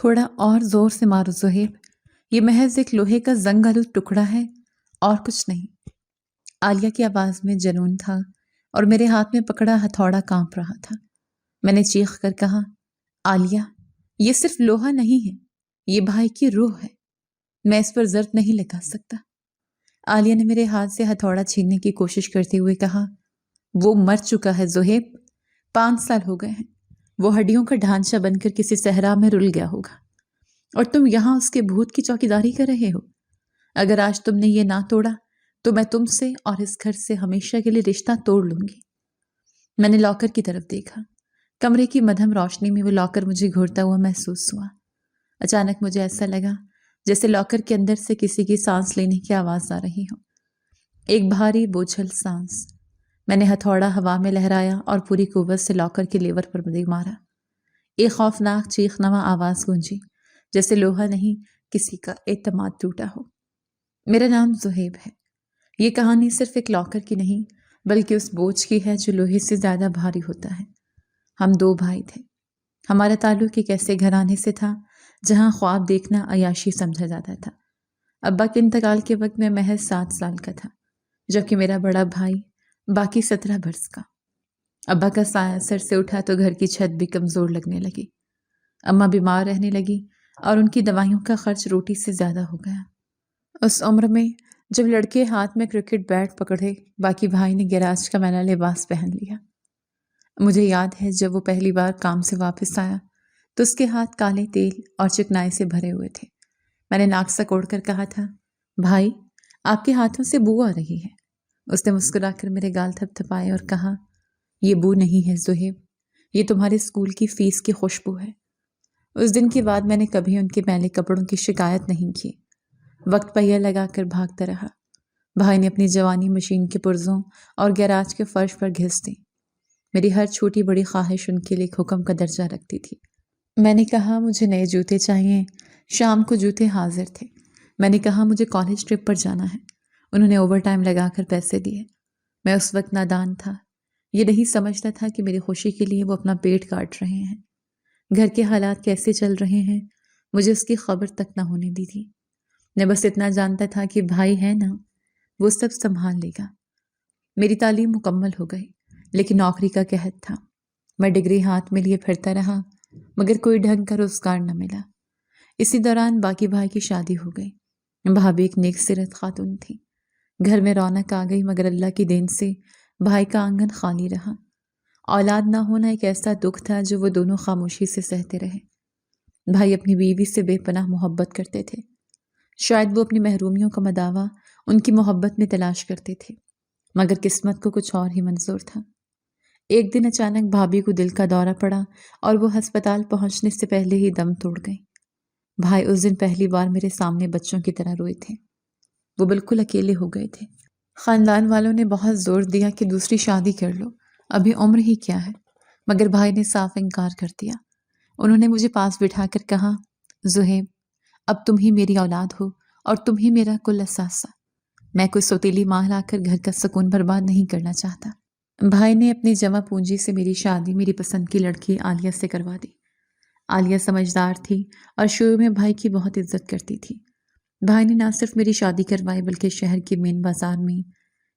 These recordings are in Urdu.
تھوڑا اور زور سے مارو زہیب، یہ محض ایک لوہے کا زنگ آلود ٹکڑا ہے اور کچھ نہیں۔ عالیہ کی آواز میں جنون تھا اور میرے ہاتھ میں پکڑا ہتھوڑا کانپ رہا تھا۔ میں نے چیخ کر کہا، عالیہ، یہ صرف لوہا نہیں ہے، یہ بھائی کی روح ہے، میں اس پر ضرب نہیں لگا سکتا۔ عالیہ نے میرے ہاتھ سے ہتھوڑا چھیننے کی کوشش کرتے ہوئے کہا، وہ مر چکا ہے زہیب، 5 سال ہو گئے ہیں، وہ ہڈیوں کا ڈھانچہ بن کر کسی صحرا میں رل گیا ہوگا اور تم یہاں اس کے بھوت کی چوکیداری کر رہے ہو۔ اگر آج تم نے یہ نہ توڑا تو میں تم سے اور اس گھر سے ہمیشہ کے لیے رشتہ توڑ لوں گی۔ میں نے لاکر کی طرف دیکھا۔ کمرے کی مدھم روشنی میں وہ لاکر مجھے گھورتا ہوا محسوس ہوا۔ اچانک مجھے ایسا لگا جیسے لاکر کے اندر سے کسی کی سانس لینے کی آواز آ رہی ہو، ایک بھاری بوجھل سانس۔ میں نے ہتھوڑا ہوا میں لہرایا اور پوری قوت سے لاکر کے لیور پر مارا۔ ایک خوفناک چیخ نوا آواز گونجی، جیسے لوہا نہیں کسی کا اعتماد ٹوٹا ہو۔ میرا نام زہیب ہے۔ یہ کہانی صرف ایک لاکر کی نہیں بلکہ اس بوجھ کی ہے جو لوہے سے زیادہ بھاری ہوتا ہے۔ ہم 2 بھائی تھے۔ ہمارا تعلق ایک ایسے گھرانے سے تھا جہاں خواب دیکھنا عیاشی سمجھا جاتا تھا۔ ابا کے انتقال کے وقت میں محض 7 سال کا تھا، جبکہ میرا بڑا بھائی باقی 17 برس کا۔ ابا کا سایہ سر سے اٹھا تو گھر کی چھت بھی کمزور لگنے لگی۔ اماں بیمار رہنے لگی اور ان کی دوائیوں کا خرچ روٹی سے زیادہ ہو گیا۔ اس عمر میں جب لڑکے ہاتھ میں کرکٹ بیٹ پکڑے، باقی بھائی نے گیراج کا میلا لباس پہن لیا۔ مجھے یاد ہے جب وہ پہلی بار کام سے واپس آیا تو اس کے ہاتھ کالے تیل اور چکنائی سے بھرے ہوئے تھے۔ میں نے ناک سکوڑ کر کہا تھا، بھائی، آپ کے ہاتھوں سے بو آ رہی ہے۔ اس نے مسکرا کر میرے گال تھپ تھپائے اور کہا، یہ بو نہیں ہے زہیب، یہ تمہارے اسکول کی فیس کی خوشبو ہے۔ اس دن کے بعد میں نے کبھی ان کے میلے کپڑوں کی شکایت نہیں کی۔ وقت پہیہ لگا کر بھاگتا رہا۔ بھائی نے اپنی جوانی مشین کے پرزوں اور گیراج کے فرش پر گھس دی۔ میری ہر چھوٹی بڑی خواہش ان کے لیے ایک حکم کا درجہ رکھتی تھی۔ میں نے کہا مجھے نئے جوتے چاہیے، شام کو جوتے حاضر تھے۔ میں نے کہا مجھے کالج ٹرپ پر جانا ہے۔ انہوں نے اوور ٹائم لگا کر پیسے دیے۔ میں اس وقت نادان تھا، یہ نہیں سمجھتا تھا کہ میری خوشی کے لیے وہ اپنا پیٹ کاٹ رہے ہیں۔ گھر کے حالات کیسے چل رہے ہیں مجھے اس کی خبر تک نہ ہونے دی تھی۔ میں بس اتنا جانتا تھا کہ بھائی ہے نا، وہ سب سنبھال لے گا۔ میری تعلیم مکمل ہو گئی، لیکن نوکری کا قحط تھا۔ میں ڈگری ہاتھ میں لیے پھرتا رہا، مگر کوئی ڈھنگ کا روزگار نہ ملا۔ اسی دوران باقی بھائی کی شادی ہو گئی۔ بھابھی ایک نیک سیرت خاتون تھی۔ گھر میں رونق آ گئی، مگر اللہ کی دین سے بھائی کا آنگن خالی رہا۔ اولاد نہ ہونا ایک ایسا دکھ تھا جو وہ دونوں خاموشی سے سہتے رہے۔ بھائی اپنی بیوی سے بے پناہ محبت کرتے تھے۔ شاید وہ اپنی محرومیوں کا مداوع ان کی محبت میں تلاش کرتے تھے، مگر قسمت کو کچھ اور ہی منظور تھا۔ ایک دن اچانک بھابھی کو دل کا دورہ پڑا اور وہ ہسپتال پہنچنے سے پہلے ہی دم توڑ گئی۔ بھائی اس دن پہلی بار میرے سامنے بچوں کی طرح روئے تھے۔ وہ بالکل اکیلے ہو گئے تھے۔ خاندان والوں نے بہت زور دیا کہ دوسری شادی کر لو، ابھی عمر ہی کیا ہے، مگر بھائی نے صاف انکار کر دیا۔ انہوں نے مجھے پاس بٹھا کر کہا، زہیب، اب تم ہی میری اولاد ہو اور تم ہی میرا کل اثاثہ۔ میں کوئی سوتیلی ماں لا کر گھر کا سکون برباد نہیں کرنا چاہتا۔ بھائی نے اپنی جمع پونجی سے میری شادی میری پسند کی لڑکی عالیہ سے کروا دی۔ عالیہ سمجھدار تھی اور شروع میں بھائی کی بہت عزت کرتی تھی۔ بھائی نے نہ صرف میری شادی کروائی بلکہ شہر کے مین بازار میں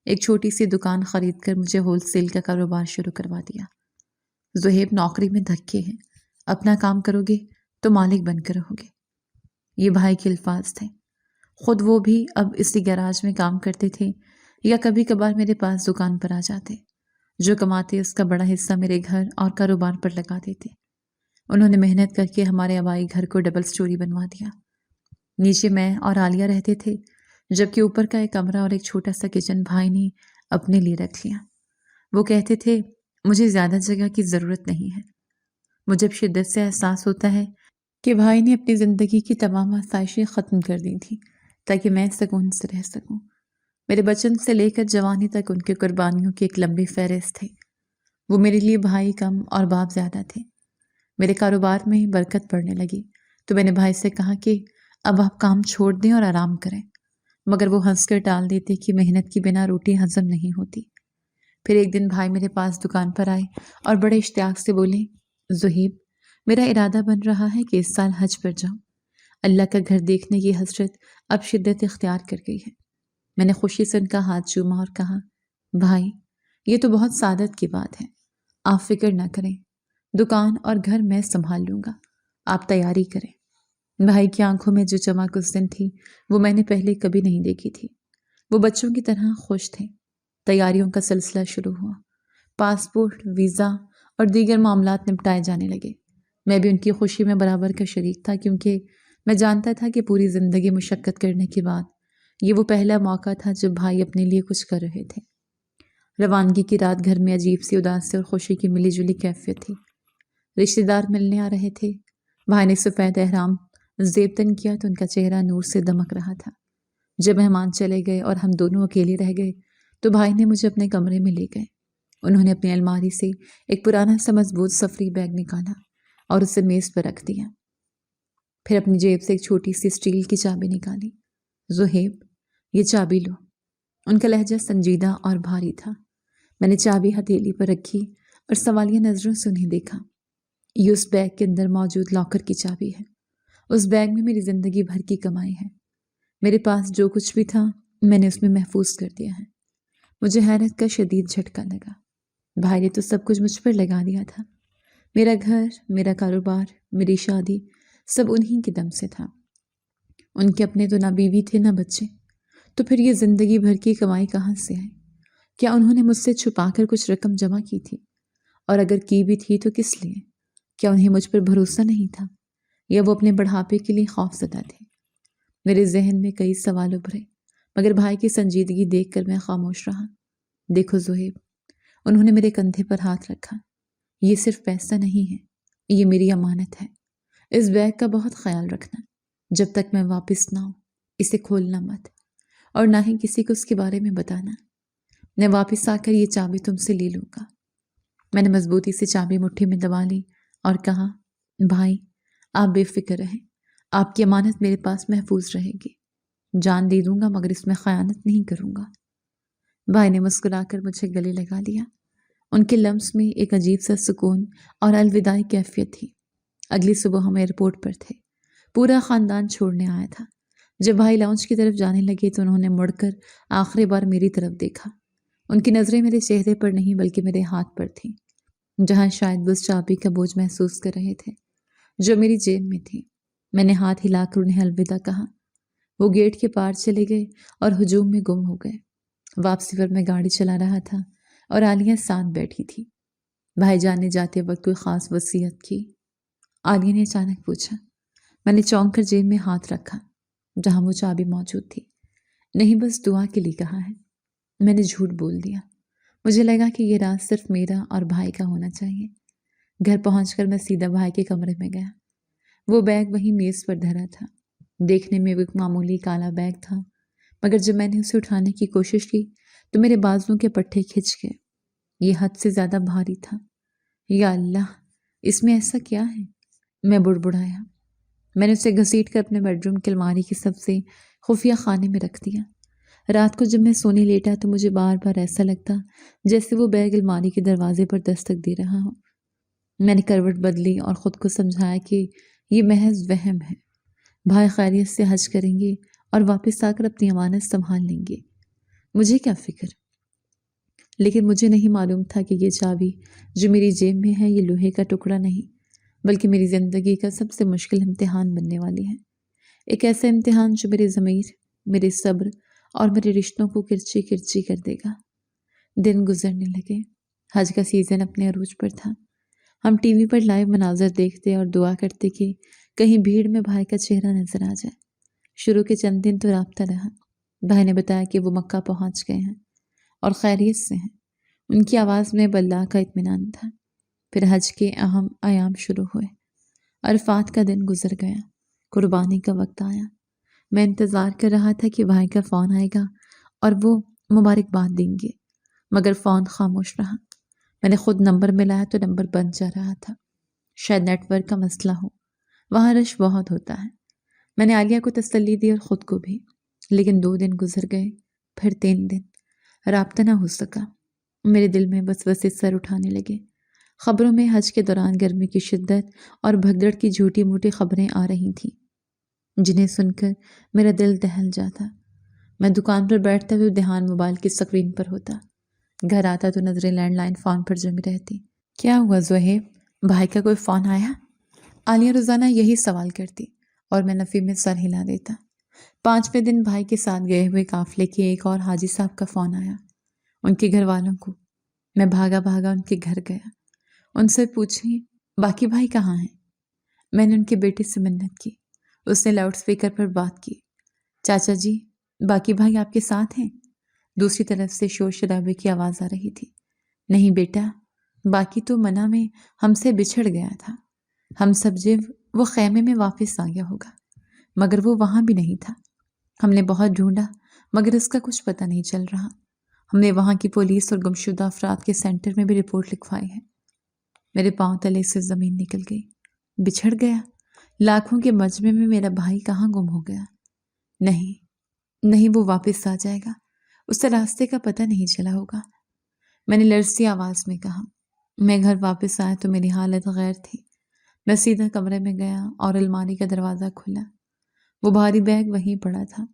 ایک چھوٹی سی دکان خرید کر مجھے ہول سیل کا کاروبار شروع کروا دیا۔ زہیب، نوکری میں دھکے ہیں، اپنا کام کرو گے تو مالک بن کر رہو گے، یہ بھائی کے الفاظ تھے۔ خود وہ بھی اب اسی گیراج میں کام کرتے تھے یا کبھی کبھار میرے پاس دکان پر آ جاتے۔ جو کماتے اس کا بڑا حصہ میرے گھر اور کاروبار پر لگا دیتے۔ انہوں نے محنت کر کے ہمارے آبائی گھر کو ڈبل سٹوری بنوا دیا۔ نیچے میں اور عالیہ رہتے تھے، جبکہ اوپر کا ایک کمرہ اور ایک چھوٹا سا کچن بھائی نے اپنے لیے رکھ لیا۔ وہ کہتے تھے، مجھے زیادہ جگہ کی ضرورت نہیں ہے۔ مجھے شدت سے احساس ہوتا ہے کہ بھائی نے اپنی زندگی کی تمام آسائشیں ختم کر دی تھیں تاکہ میں سکون سے رہ سکوں۔ میرے بچپن سے لے کر جوانی تک ان کے قربانیوں کی ایک لمبی فہرست تھی۔ وہ میرے لیے بھائی کم اور باپ زیادہ تھے۔ میرے کاروبار میں برکت پڑنے لگی تو میں نے بھائی سے کہا کہ اب آپ کام چھوڑ دیں اور آرام کریں، مگر وہ ہنس کر ٹال دیتے کہ محنت کی بنا روٹی ہضم نہیں ہوتی۔ پھر ایک دن بھائی میرے پاس دکان پر آئے اور بڑے اشتیاق سے بولے، زہیب، میرا ارادہ بن رہا ہے کہ اس سال حج پر جاؤں۔ اللہ کا گھر دیکھنے کی حسرت اب شدت اختیار کر گئی ہے۔ میں نے خوشی سے ان کا ہاتھ چوما اور کہا، بھائی یہ تو بہت سعادت کی بات ہے، آپ فکر نہ کریں، دکان اور گھر میں سنبھال لوں گا، آپ تیاری کریں۔ بھائی کی آنکھوں میں جو چمک اس دن تھی وہ میں نے پہلے کبھی نہیں دیکھی تھی۔ وہ بچوں کی طرح خوش تھے۔ تیاریوں کا سلسلہ شروع ہوا۔ پاسپورٹ، ویزا اور دیگر معاملات نپٹائے جانے لگے۔ میں بھی ان کی خوشی میں برابر کا شریک تھا، کیونکہ میں جانتا تھا کہ پوری زندگی مشقت کرنے کے بعد یہ وہ پہلا موقع تھا جب بھائی اپنے لیے کچھ کر رہے تھے۔ روانگی کی رات گھر میں عجیب سی اداسی اور خوشی کی ملی جلی کیفیت تھی۔ رشتہ دار ملنے آ رہے تھے۔ بھائی نے سفید احرام زیب تن کیا تو ان کا چہرہ نور سے دمک رہا تھا۔ جب مہمان چلے گئے اور ہم دونوں اکیلے رہ گئے تو بھائی نے مجھے اپنے کمرے میں لے گئے۔ انہوں نے اپنی الماری سے ایک پرانا سا مضبوط سفری بیگ نکالا اور اسے میز پر رکھ دیا۔ پھر اپنی جیب سے ایک چھوٹی سی اسٹیل کی چابی نکالی۔ زہیب یہ چابی لو۔ ان کا لہجہ سنجیدہ اور بھاری تھا۔ میں نے چابی ہتھیلی پر رکھی اور سوالیہ نظروں سے انہیں دیکھا۔ یہ اس بیگ کے اندر موجود لاکر کی چابی ہے۔ اس بیگ میں میری زندگی بھر کی کمائی ہے۔ میرے پاس جو کچھ بھی تھا میں نے اس میں محفوظ کر دیا ہے۔ مجھے حیرت کا شدید جھٹکا لگا۔ بھائی نے تو سب کچھ مجھ پر لگا دیا تھا۔ میرا گھر، میرا کاروبار، میری شادی سب انہی کے دم سے تھا۔ ان کے اپنے تو نہ بیوی تھے نہ بچے، تو پھر یہ زندگی بھر کی کمائی کہاں سے آئی؟ کیا انہوں نے مجھ سے چھپا کر کچھ رقم جمع کی تھی؟ اور اگر کی بھی تھی تو کس لیے؟ کیا انہیں مجھ پر بھروسہ نہیں تھا، یا وہ اپنے بڑھاپے کے لیے خوف زدہ تھے؟ میرے ذہن میں کئی سوال ابھرے، مگر بھائی کی سنجیدگی دیکھ کر میں خاموش رہا۔ دیکھو زہیب، انہوں نے میرے کندھے پر ہاتھ رکھا، یہ صرف پیسہ نہیں ہے، یہ میری امانت ہے۔ اس بیگ کا بہت خیال رکھنا۔ جب تک میں واپس نہ ہوں اسے کھولنا مت، اور نہ ہی کسی کو اس کے بارے میں بتانا۔ میں واپس آ کر یہ چابی تم سے لے لوں گا۔ میں نے مضبوطی سے چابی مٹھی میں دبا لی اور کہا، بھائی آپ بے فکر رہیں، آپ کی امانت میرے پاس محفوظ رہے گی۔ جان دے دوں گا مگر اس میں خیانت نہیں کروں گا۔ بھائی نے مسکرا کر مجھے گلے لگا لیا۔ ان کے لمس میں ایک عجیب سا سکون اور الوداعی کیفیت تھی۔ اگلی صبح ہم ایئرپورٹ پر تھے۔ پورا خاندان چھوڑنے آیا تھا۔ جب بھائی لاؤنج کی طرف جانے لگے تو انہوں نے مڑ کر آخری بار میری طرف دیکھا۔ ان کی نظریں میرے چہرے پر نہیں بلکہ میرے ہاتھ پر تھیں، جہاں شاید بس چابی کا بوجھ محسوس کر رہے تھے جو میری جیب میں تھی۔ میں نے ہاتھ ہلا کر انہیں الوداع کہا۔ وہ گیٹ کے پار چلے گئے اور ہجوم میں گم ہو گئے۔ واپسی پر میں گاڑی چلا رہا تھا اور عالیہ ساتھ بیٹھی تھی۔ بھائی جان نے جاتے وقت کوئی خاص وصیت کی؟ عالیہ نے اچانک پوچھا۔ میں نے چونک کر جیب میں ہاتھ رکھا جہاں وہ چابی موجود تھی۔ نہیں، بس دعا کے لیے کہا ہے۔ میں نے جھوٹ بول دیا۔ مجھے لگا کہ یہ راز صرف میرا اور بھائی کا ہونا چاہیے۔ گھر پہنچ کر میں سیدھا بھائی کے کمرے میں گیا۔ وہ بیگ وہیں میز پر دھرا تھا۔ دیکھنے میں وہ ایک معمولی کالا بیگ تھا، مگر جب میں نے اسے اٹھانے کی کوشش کی تو میرے بازوؤں کے پٹھے کھنچ گئے۔ یہ حد سے زیادہ بھاری تھا۔ یا اللہ، اس میں ایسا کیا ہے؟ میں بڑبڑایا۔ میں نے اسے گھسیٹ کر اپنے بیڈ روم کی الماری کے سب سے خفیہ خانے میں رکھ دیا۔ رات کو جب میں سونے لیٹا تو مجھے بار بار ایسا لگتا جیسے وہ بیگ الماری کے دروازے پر دستک دے رہا ہو۔ میں نے کروٹ بدلی اور خود کو سمجھایا کہ یہ محض وہم ہے۔ بھائی خیریت سے حج کریں گے اور واپس آ کر اپنی امانت سنبھال لیں گے، مجھے کیا فکر۔ لیکن مجھے نہیں معلوم تھا کہ یہ چابی جو میری جیب میں ہے یہ لوہے کا ٹکڑا نہیں بلکہ میری زندگی کا سب سے مشکل امتحان بننے والی ہے۔ ایک ایسا امتحان جو میرے ضمیر، میرے صبر اور میرے رشتوں کو کرچی کرچی کر دے گا۔ دن گزرنے لگے۔ حج کا سیزن اپنے عروج پر تھا۔ ہم ٹی وی پر لائیو مناظر دیکھتے اور دعا کرتے کہ کہیں بھیڑ میں بھائی کا چہرہ نظر آ جائے۔ شروع کے چند دن تو رابطہ رہا۔ بھائی نے بتایا کہ وہ مکہ پہنچ گئے ہیں اور خیریت سے ہیں۔ ان کی آواز میں اللہ کا اطمینان تھا۔ پھر حج کے اہم ایام شروع ہوئے۔ عرفات کا دن گزر گیا۔ قربانی کا وقت آیا۔ میں انتظار کر رہا تھا کہ بھائی کا فون آئے گا اور وہ مبارکباد دیں گے، مگر فون خاموش رہا۔ میں نے خود نمبر ملایا تو نمبر بند جا رہا تھا۔ شاید نیٹ ورک کا مسئلہ ہو، وہاں رش بہت ہوتا ہے۔ میں نے عالیہ کو تسلی دی اور خود کو بھی، لیکن 2 دن گزر گئے، پھر 3 دن، رابطہ نہ ہو سکا۔ میرے دل میں بس سر اٹھانے لگے۔ خبروں میں حج کے دوران گرمی کی شدت اور بھگدڑ کی جھوٹی موٹی خبریں آ رہی تھیں، جنہیں سن کر میرا دل دہل جاتا۔ میں دکان پر بیٹھتا ہوئے دھیان موبائل کی اسکرین پر ہوتا۔ گھر آتا تو نظریں لینڈ لائن فون پر جمی رہتی۔ کیا ہوا زہیب، بھائی کا کوئی فون آیا؟ عالیہ روزانہ یہی سوال کرتی اور میں نفی میں سر ہلا دیتا۔ 5ویں دن بھائی کے ساتھ گئے ہوئے قافلے کے ایک اور حاجی صاحب کا فون آیا، ان کے گھر والوں کو۔ میں بھاگا بھاگا ان کے گھر گیا، ان سے پوچھی باقی بھائی کہاں ہیں؟ میں نے ان کے بیٹے سے منت کی۔ اس نے لاؤڈ سپیکر پر بات کی، چاچا جی باقی بھائی آپ کے ساتھ ہیں؟ دوسری طرف سے شور شرابے کی آواز آ رہی تھی، نہیں بیٹا، باقی تو منع میں ہم سے بچھڑ گیا تھا، ہم سمجھے وہ خیمے میں واپس آ گیا ہوگا، مگر وہ وہاں بھی نہیں تھا۔ ہم نے بہت ڈھونڈا مگر اس کا کچھ پتہ نہیں چل رہا۔ ہم نے وہاں کی پولیس اور گمشدہ افراد کے سینٹر میں بھی رپورٹ لکھوائی ہے۔ میرے پاؤں تلے سے زمین نکل گئی۔ بچھڑ گیا؟ لاکھوں کے مجمع میں میرا بھائی کہاں گم ہو گیا؟ نہیں وہ واپس آ جائے گا، اسے راستے کا پتہ نہیں چلا ہوگا، میں نے لرزتی آواز میں کہا۔ میں گھر واپس آیا تو میری حالت غیر تھی۔ میں سیدھا کمرے میں گیا اور الماری کا دروازہ کھلا۔ وہ بھاری بیگ وہیں پڑا تھا،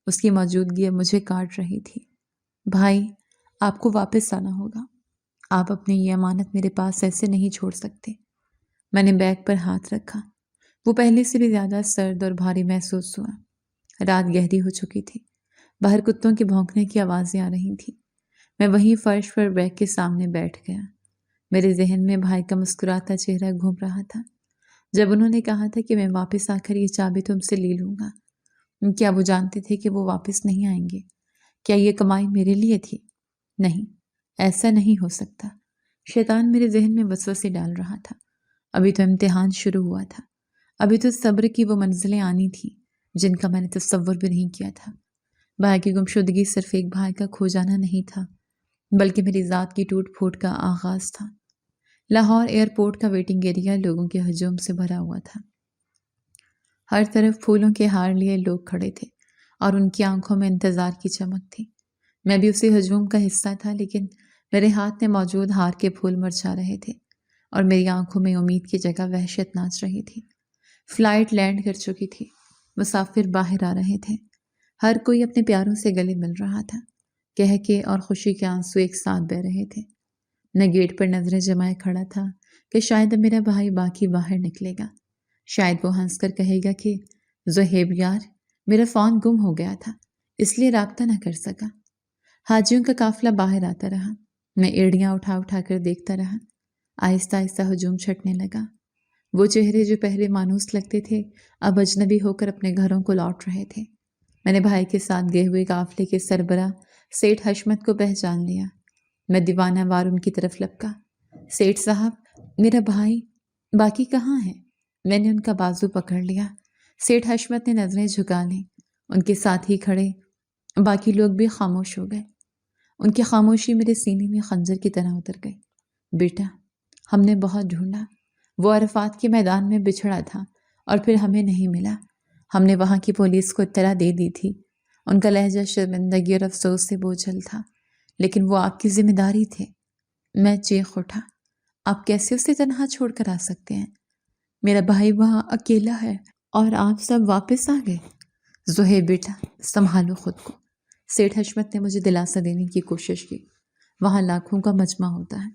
اس کی موجودگی اب مجھے کاٹ رہی تھی۔ بھائی، آپ کو واپس آنا ہوگا، آپ اپنی یہ امانت میرے پاس ایسے نہیں چھوڑ سکتے۔ میں نے بیگ پر ہاتھ رکھا، وہ پہلے سے بھی زیادہ سرد اور بھاری محسوس ہوا۔ رات گہری ہو چکی تھی، باہر کتوں کے بھونکنے کی آوازیں آ رہی تھیں۔ میں وہیں فرش پر بیگ کے سامنے بیٹھ گیا۔ میرے ذہن میں بھائی کا مسکراتا چہرہ گھوم رہا تھا جب انہوں نے کہا تھا کہ میں واپس آ کر یہ چابی تم سے لے لوں گا۔ کیا وہ جانتے تھے کہ وہ واپس نہیں آئیں گے؟ کیا یہ کمائی میرے لیے تھی؟ نہیں، ایسا نہیں ہو سکتا۔ شیطان میرے ذہن میں وسوسے ڈال رہا تھا۔ ابھی تو امتحان شروع ہوا تھا، ابھی تو صبر کی وہ منزلیں آنی تھیں جن کا میں نے تصور بھی نہیں کیا تھا۔ بھائی کی گمشدگی صرف ایک بھائی کا کھو جانا نہیں تھا، بلکہ میری ذات کی ٹوٹ پھوٹ کا آغاز تھا۔ لاہور ایئرپورٹ کا ویٹنگ ایریا لوگوں کے ہجوم سے بھرا ہوا تھا۔ ہر طرف پھولوں کے ہار لیے لوگ کھڑے تھے اور ان کی آنکھوں میں انتظار کی چمک تھی۔ میں بھی اسی ہجوم کا حصہ تھا، لیکن میرے ہاتھ میں موجود ہار کے پھول مرجھا رہے تھے اور میری آنکھوں میں امید کی جگہ وحشت ناچ رہی تھی۔ فلائٹ لینڈ کر چکی تھی، مسافر باہر آ رہے تھے، ہر کوئی اپنے پیاروں سے گلے مل رہا تھا، کہہ کے اور خوشی کے آنسو ایک ساتھ بہہ رہے تھے۔ میں گیٹ پر نظریں جمائے کھڑا تھا کہ شاید اب میرا بھائی باقی باہر نکلے گا، شاید وہ ہنس کر کہے گا کہ زہیب یار، میرا فون گم ہو گیا تھا اس لیے رابطہ نہ کر سکا۔ حاجیوں کا قافلہ باہر آتا رہا، میں ایڑیاں اٹھا اٹھا کر دیکھتا رہا۔ آہستہ آہستہ ہجوم چھٹنے لگا۔ وہ چہرے جو پہلے مانوس لگتے تھے اب اجنبی ہو کر اپنے گھروں کو لوٹ رہے تھے۔ میں نے بھائی کے ساتھ گئے ہوئے قافلے کے سربراہ سیٹھ حشمت کو پہچان لیا۔ میں دیوانہ وار ان کی طرف لپکا۔ سیٹھ صاحب، میرا بھائی باقی کہاں ہے؟ میں نے ان کا بازو پکڑ لیا۔ سیٹھ حشمت نے نظریں جھکا لیں، ان کے ساتھ ہی کھڑے باقی لوگ بھی خاموش ہو گئے۔ ان کی خاموشی میرے سینے میں خنجر کی طرح اتر گئی۔ بیٹا، ہم نے بہت ڈھونڈا، وہ عرفات کے میدان میں بچھڑا تھا اور پھر ہمیں نہیں ملا۔ ہم نے وہاں کی پولیس کو اطلاع دے دی تھی۔ ان کا لہجہ شرمندگی اور افسوس سے بوجھل تھا، لیکن وہ آپ کی ذمہ داری تھے۔ میں چیخ اٹھا، آپ کیسے اسے تنہا چھوڑ کر آ سکتے ہیں؟ میرا بھائی وہاں اکیلا ہے اور آپ سب واپس آ گئے۔ زہیب بیٹا، سنبھالو خود کو۔ سیٹھ حشمت نے مجھے دلاسا دینے کی کوشش کی۔ وہاں لاکھوں کا مجمع ہوتا ہے،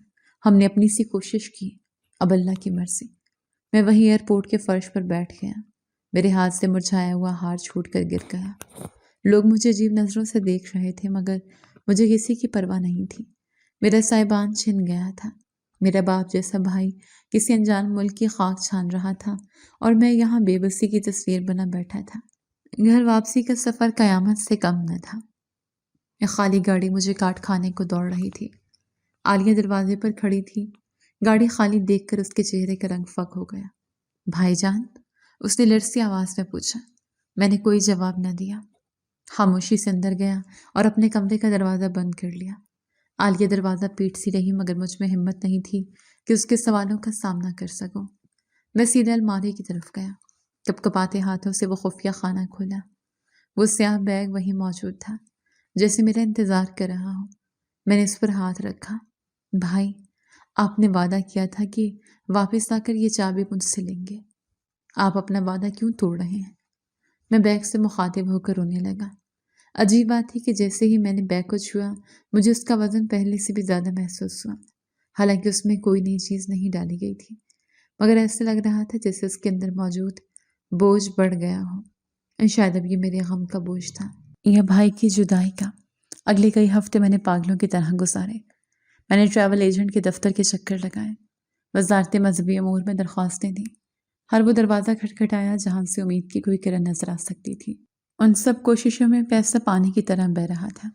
ہم نے اپنی سی کوشش کی، اب اللہ کی مرضی۔ میں وہیں ایئرپورٹ کے فرش پر بیٹھ گیا۔ میرے ہاتھ سے مرجھایا ہوا ہار چھوٹ کر گر گیا۔ لوگ مجھے عجیب نظروں سے دیکھ رہے تھے، مگر مجھے کسی کی پرواہ نہیں تھی۔ میرا سائبان چھن گیا تھا۔ میرا باپ جیسا بھائی کسی انجان ملک کی خاک چھان رہا تھا اور میں یہاں بے بسی کی تصویر بنا بیٹھا تھا۔ گھر واپسی کا سفر قیامت سے کم نہ تھا۔ ایک خالی گاڑی مجھے کاٹ کھانے کو دوڑ رہی تھی۔ عالیہ دروازے پر کھڑی تھی۔ گاڑی خالی دیکھ کر اس کے چہرے کا رنگ فک ہو گیا۔ بھائی جان، اس نے لرزتی آواز میں پوچھا۔ میں نے کوئی جواب نہ دیا، خاموشی سے اندر گیا اور اپنے کمرے کا دروازہ بند کر لیا۔ عالیہ دروازہ پیٹتی رہی، مگر مجھ میں ہمت نہیں تھی کہ اس کے سوالوں کا سامنا کر سکوں۔ میں سیدھے الماری کی طرف گیا، کپ کپاتے ہاتھوں سے وہ خفیہ خانہ کھولا۔ وہ سیاہ بیگ وہیں موجود تھا، جیسے میرا انتظار کر رہا ہوں۔ میں نے اس پر ہاتھ رکھا۔ بھائی، آپ نے وعدہ کیا تھا کہ واپس آ کر یہ چابی مجھ سے لیں گے۔ آپ اپنا وعدہ کیوں توڑ رہے ہیں؟ میں بیگ سے مخاطب ہو کر رونے لگا۔ عجیب بات تھی کہ جیسے ہی میں نے بیگ کو چھوا مجھے اس کا وزن پہلے سے بھی زیادہ محسوس ہوا، حالانکہ اس میں کوئی نئی چیز نہیں ڈالی گئی تھی، مگر ایسے لگ رہا تھا جیسے اس کے اندر موجود بوجھ بڑھ گیا ہو۔ شاید اب یہ میرے غم کا بوجھ تھا یا بھائی کی جدائی کا۔ اگلے کئی ہفتے میں نے پاگلوں کی طرح گزارے۔ میں نے ٹریول ایجنٹ کے دفتر کے چکر لگائے، وزارت مذہبی امور میں درخواستیں دیں، ہر وہ دروازہ کھٹکھٹایا جہاں سے امید کی کوئی کرن نظر آ سکتی تھی۔ ان سب کوششوں میں پیسہ پانی کی طرح بہہ رہا تھا۔